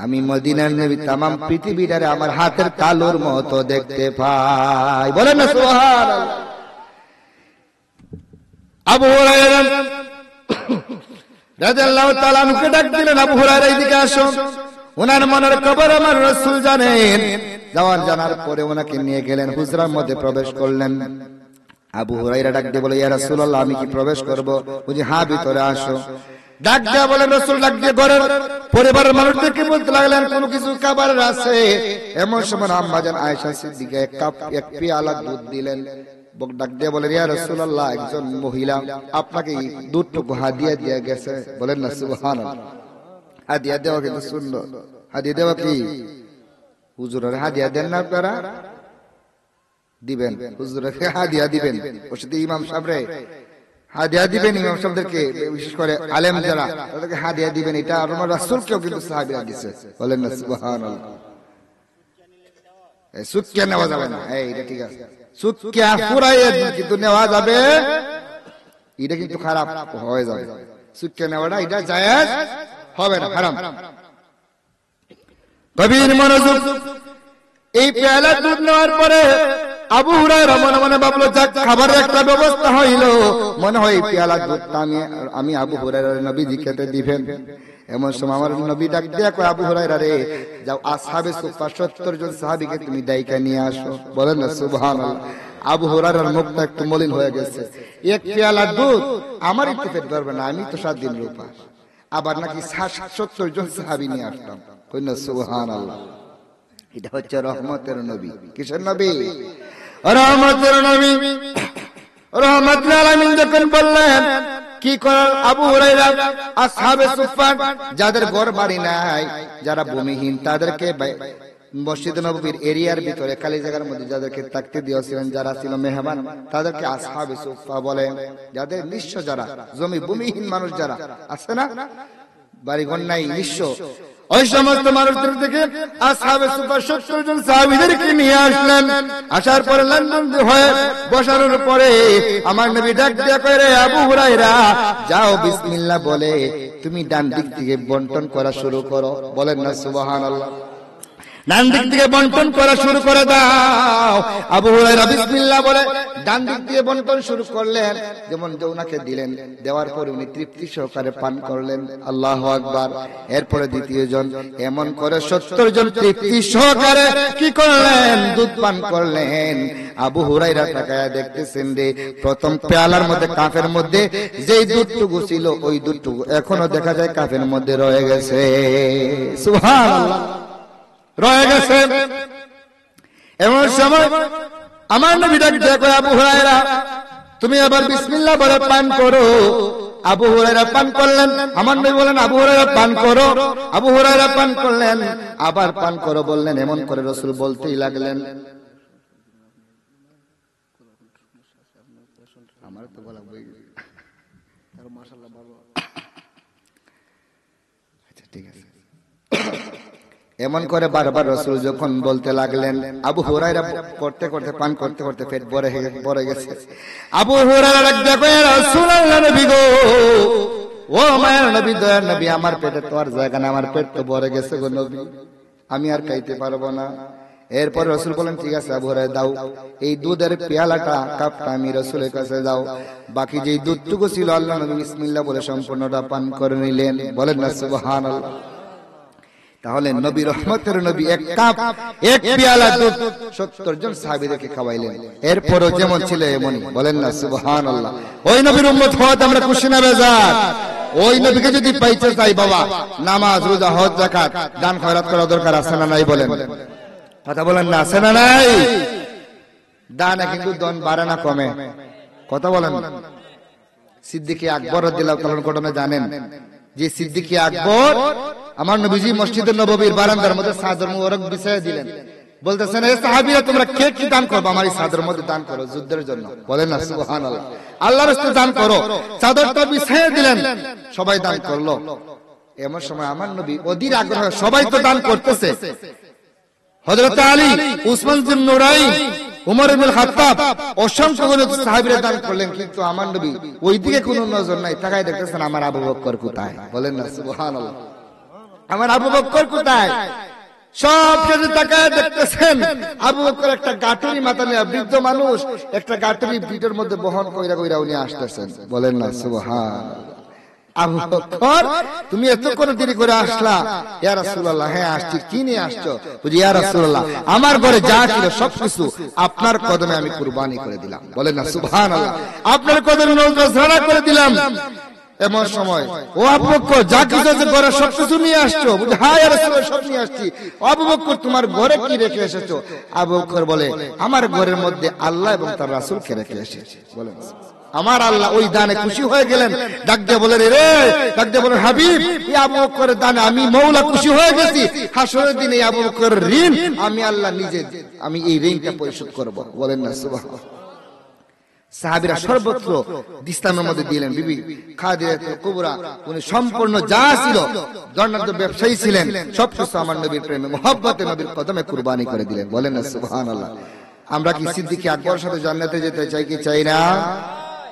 আমি মদিনার নবী তাম পৃথিবীটারে আমার হাতের তালুর মতো দেখতে পাই। বলেন না সুবহানাল্লাহ। আবু হুরায়রা রাদিয়াল্লাহু তাআলা আনহুকে ডাক দিলেন, আবু হুরায়রা এদিকে আসো। ওনার মনের খবর আমার রাসূল জানেন। জানার পরে ওনাকে নিয়ে গেলেন, হুজরার মধ্যে প্রবেশ করলেন। আবু হুরায়রা ডাক দিয়ে বলে, ইয়া রাসূলুল্লাহ, আমি কি প্রবেশ করব? বুঝি হ্যাঁ, ভিতরে আসো। ডাক দিয়া বলেন, রাসূল ডাক দিয়ে ঘরের পরিবারের মানুষদেরকে বলতে লাগলেন, কোন কিছু খাবার আছে? এমন সময় আম্মাজান আয়েশা সিদ্দিকা এক পেয়ালা দুধ দিলেন। ডাক দিয়ে বলেন, ইয়া রাসূলুল্লাহ, একজন মহিলা আপনাকে দুধটুকু হাদিয়া দিয়ে গেছে। বলেন না সুবহানাল্লাহ। হাদিয়া দেওয়া কিন্তু সুন্নাত। হাদিয়া দেওয়া কি? হুজুরের হাদিয়া দেন না আপনারা? দিবেন, হুজুরকে হাদিয়া দিবেন, ওর সাথে ইমাম সাহেবরে হাদিয়া দিবেন, ইমাম সাহেবদেরকে বিশেষ করে আলেম যারা তাদেরকে হাদিয়া দিবেন। এটা আমার রাসূলকেও কিন্তু সাহাবীরা দিয়েছে। বলেন না সুবহানাল্লাহ। সুক্কিয়া নেওয়া যাবে না, এটা ঠিক আছে। সুক্কিয়া পুরাইয়ে কিন্তু নেওয়া যাবে, এটা কিন্তু খারাপ হয়ে যাবে। সুক্কিয়া নেওয়াটা এটা জায়েজ হবে না, হারাম। গভীর মনোযোগ। এই পেয়ালা দুধ নেওয়ার পরে আবু হুরায়রা মনে মনে ভাবলো, যাক খাবারের একটা ব্যবস্থা হইল, মনে হয় পেয়ালা দুধটা আমি আবু হুরায়রা নবীজি খেতে দিবেন। এমন সময় আমার নবী ডাক দিয়া কয়, আবু হুরায়রা রে, যাও আসহাবে সুফা 70 জন সাহাবীকে তুমি ডাইকা নিয়ে আসো। বলেন না সুবহানাল্লাহ। আবু হুরায়রার মুখটা একটু মলিন হয়ে গেছে। এক পেয়ালা দুধ আমারই তো পেট ভরবে না, আমি তো 7 দিন রূপা, আবার নাকি 70 জন সাহাবী নিয়ে আসতাম। কই না সুবহানাল্লাহ। এটা হচ্ছে রহমতের নবী। কিসের নবী? রহমতের নবী। রহমতুল আলামিন যখন বললেন কি করার, আবু হুরায়রা আসহাবে সুফফা যাদের ঘর বাড়ি নাই, যারা ভূমিহীন, তাদেরকে মসজিদ নববীর এরিয়ার ভিতরে খালি জায়গার মধ্যে যাদেরকে থাকতে দিয়েছিলেন, যারা ছিল মেহমান, তাদেরকে আসহাবে সুফফা বলে। যাদের নিঃস্ব, যারা জমি ভূমিহীন মানুষ যারা আছে না, বাড়ি ঘর নাই, নিঃস্ব, ওই সমস্ত মানুষদের থেকে আসহাবে সুফা 70 জন সাহাবীদেরকে নিয়ে আসলেন। আসার পরে লন্ডন হয়ে বসার পরে আমার নবী ডাক দিয়া কয়, রে আবু হুরায়রা, যাও বিসমিল্লাহ বলে তুমি ডান দিক থেকে বন্টন করা শুরু করো। বলেন না সুবহানাল্লাহ। ডান দিক থেকে বন্টন করা শুরু করে দাও। আবু হুরায়রা বিসমিল্লাহ বলে ডান দিক দিয়ে বন্টন শুরু করলেন। যেমন ওনাকে দিলেন, দেওয়ার পরে উনি তৃপ্তি সহকারে পান করলেন। আল্লাহু আকবার। এরপরে দ্বিতীয় জন, এমন করে 70 জন তৃপ্তি সহকারে কি করলেন? দুধ পান করলেন। আবু হুরায়রা তাকায়া দেখতেছেন রে, প্রথম পেয়ালার মধ্যে কাফের মধ্যে যেই দুধটুকু ছিল ওই দুধটুকু এখনো দেখা যায় কাফের মধ্যে রয়ে গেছে। সুবহানাল্লাহ, রয়ে গেছে। এমন সময় আমার নবী ডাক দিয়ে কয়, আবু হুরায়রা তুমি আবার বিসমিল্লাহ বলে পান করো। আবু হুরায়রা পান করলেন। আমার নবী বলেন, আবু হুরায়রা পান করো। আবু হুরায়রা পান করলেন, আবার পান করো বললেন। এমন করে রাসূল বলতেই লাগলেন। আমার তো বলা বই, মাশাআল্লাহ ভালো। আচ্ছা ঠিক আছে। এমন করে বারবার রাসূল যখন বলতে লাগলেন, আবু হুরায়রা করতে করতে পান করতে করতে পেট ভরে গেছে। আবু হুরায়রা দেখো, ইয়া রাসূলুল্লাহ, নবী গো, ও মায়ের নবী, দয়ার নবী, আমার পেটে তো আর জায়গা না, আমার পেট তো ভরে গেছে গো নবী, আমি আর খাইতে পারবো না। এরপর রাসূল বলেন, ঠিক আছে আবু হুরায়রা দাও এই দুধের পেয়ালাটা, কাপটা আমি রাসূলের কাছে দাও। বাকি যেই দুধটুকু ছিল আল্লাহ নবী বিসমিল্লাহ বলে সম্পূর্ণটা পান করে নিলেন। বলেন না সুবহানাল্লাহ। তাহলে নবী রহমতের নবী এক কাপ এক পেয়ালা দুধ 70 জন সাহাবীদেরকে খাওয়াইলেন। এরপরও যেমন ছিল এমনই। বলেন না সুবহানাল্লাহ। ওই নবীর উম্মত হওয়াতে আমরা খুশি না বেজার? ওই নবীকে যদি পাইতে চাই বাবা, নামাজ রোজা হজ যাকাত দান খয়রাত করা দরকার আছে না নাই? বলেন, কথা বলেন না, আছে না নাই? দানে কিন্তু দন বাড়ে না কমে। কথা বলেন। সিদ্দিক আকবর রাদিয়াল্লাহু তাআলার ঘটনা জানেন? যে সিদ্দিক আকবর আমার নবীজি মসজিদে নববীর বারান্দার মধ্যে চাদর মুবারক বিছায়া দিলেন। বলতেছেন, এ সাহাবীরা তোমরা কে কি দান করবে? আমার এই চাদর মধ্যে দান করো যুদ্ধের জন্য। বলেন না সুবহানাল্লাহ। আল্লাহর রাস্তায় দান করো। চাদরটা বিছায়া দিলেন, সবাই দান করলো। এমন সময় আমার নবী অধীর আগ্রহ, সবাই তো দান করতেছে। হযরত আলী, উসমান বিন নুরাইন, উমর ইবনে খাত্তাব, অসংখ্য সাহাবীরা দান করলেন, কিন্তু আমার নবী ওইদিকে কোনো নজর নাই। তাকায় দেখতেছেন আমার আবু বকর কোথায়? বলেন না সুবহানাল্লাহ। আমার আবু বকর কোথায়? সব কিছু তাকায় দেখতেছেন আবু বকর একটা গাটুরি মাথা নিয়ে, বৃদ্ধ মানুষ, একটা গাটুরি পিঠের মধ্যে বহন কইরা কইরা উনি আসতেছেন। বলেন না সুবহানাল্লাহ। আবু বকর, তুমি এতক্ষণ দেরি করে আসলা? ইয়া রাসূলুল্লাহ, হ্যাঁ আসছি। কি নিয়ে আসছো? বুঝি, ইয়া রাসূলুল্লাহ, আমার ঘরে যা ছিল সবকিছু আপনার কদমে আমি কুরবানি করে দিলাম। বলেন না সুবহানাল্লাহ। আপনার কদমে নজরানা করে দিলাম। এমন সময় ও আবু বকর, যা কিছু আছে ঘরে সবকিছু নিয়ে আসছো? বুঝি, হ্যাঁ ইয়া রাসূলুল্লাহ, সব নিয়ে আসছি। আবু বকর, তোমার ঘরে কি রেখে এসেছো? আবু বকর বলে, আমার ঘরের মধ্যে আল্লাহ এবং তার রাসূলকে রেখে এসেছি। বলেন, আমার আল্লাহ ওই দানে খুশি হয়ে গেলেন। ডাক দিয়ে বলেন, রে, ডাক দিয়ে বলেন, হাবিব, এই আবু বকরের দানে আমি মওলা খুশি হয়ে গেছি। হাসরের দিনে আবু বকরের ঋণ আমি আল্লাহ নিজে, আমি এই ঋণটা পরিশোধ করব। বলেন না সুবহানাল্লাহ। সাহাবীরা সর্বত্র ইসলামের মধ্যে দিলেন। বিবি খাদিজাতুল কুবরা, উনি সম্পূর্ণ যা ছিল, ধনাঢ্য ব্যবসায়ী ছিলেন, সবকিছু আমার নবীর প্রেমে মহব্বতে নবীর কদমে কুরবানি করে দিলেন। বলেন না সুবহানাল্লাহ। আমরা কি সিদ্দিক আকবরের সাথে জান্নাতে যেতে চাই কি চাই না?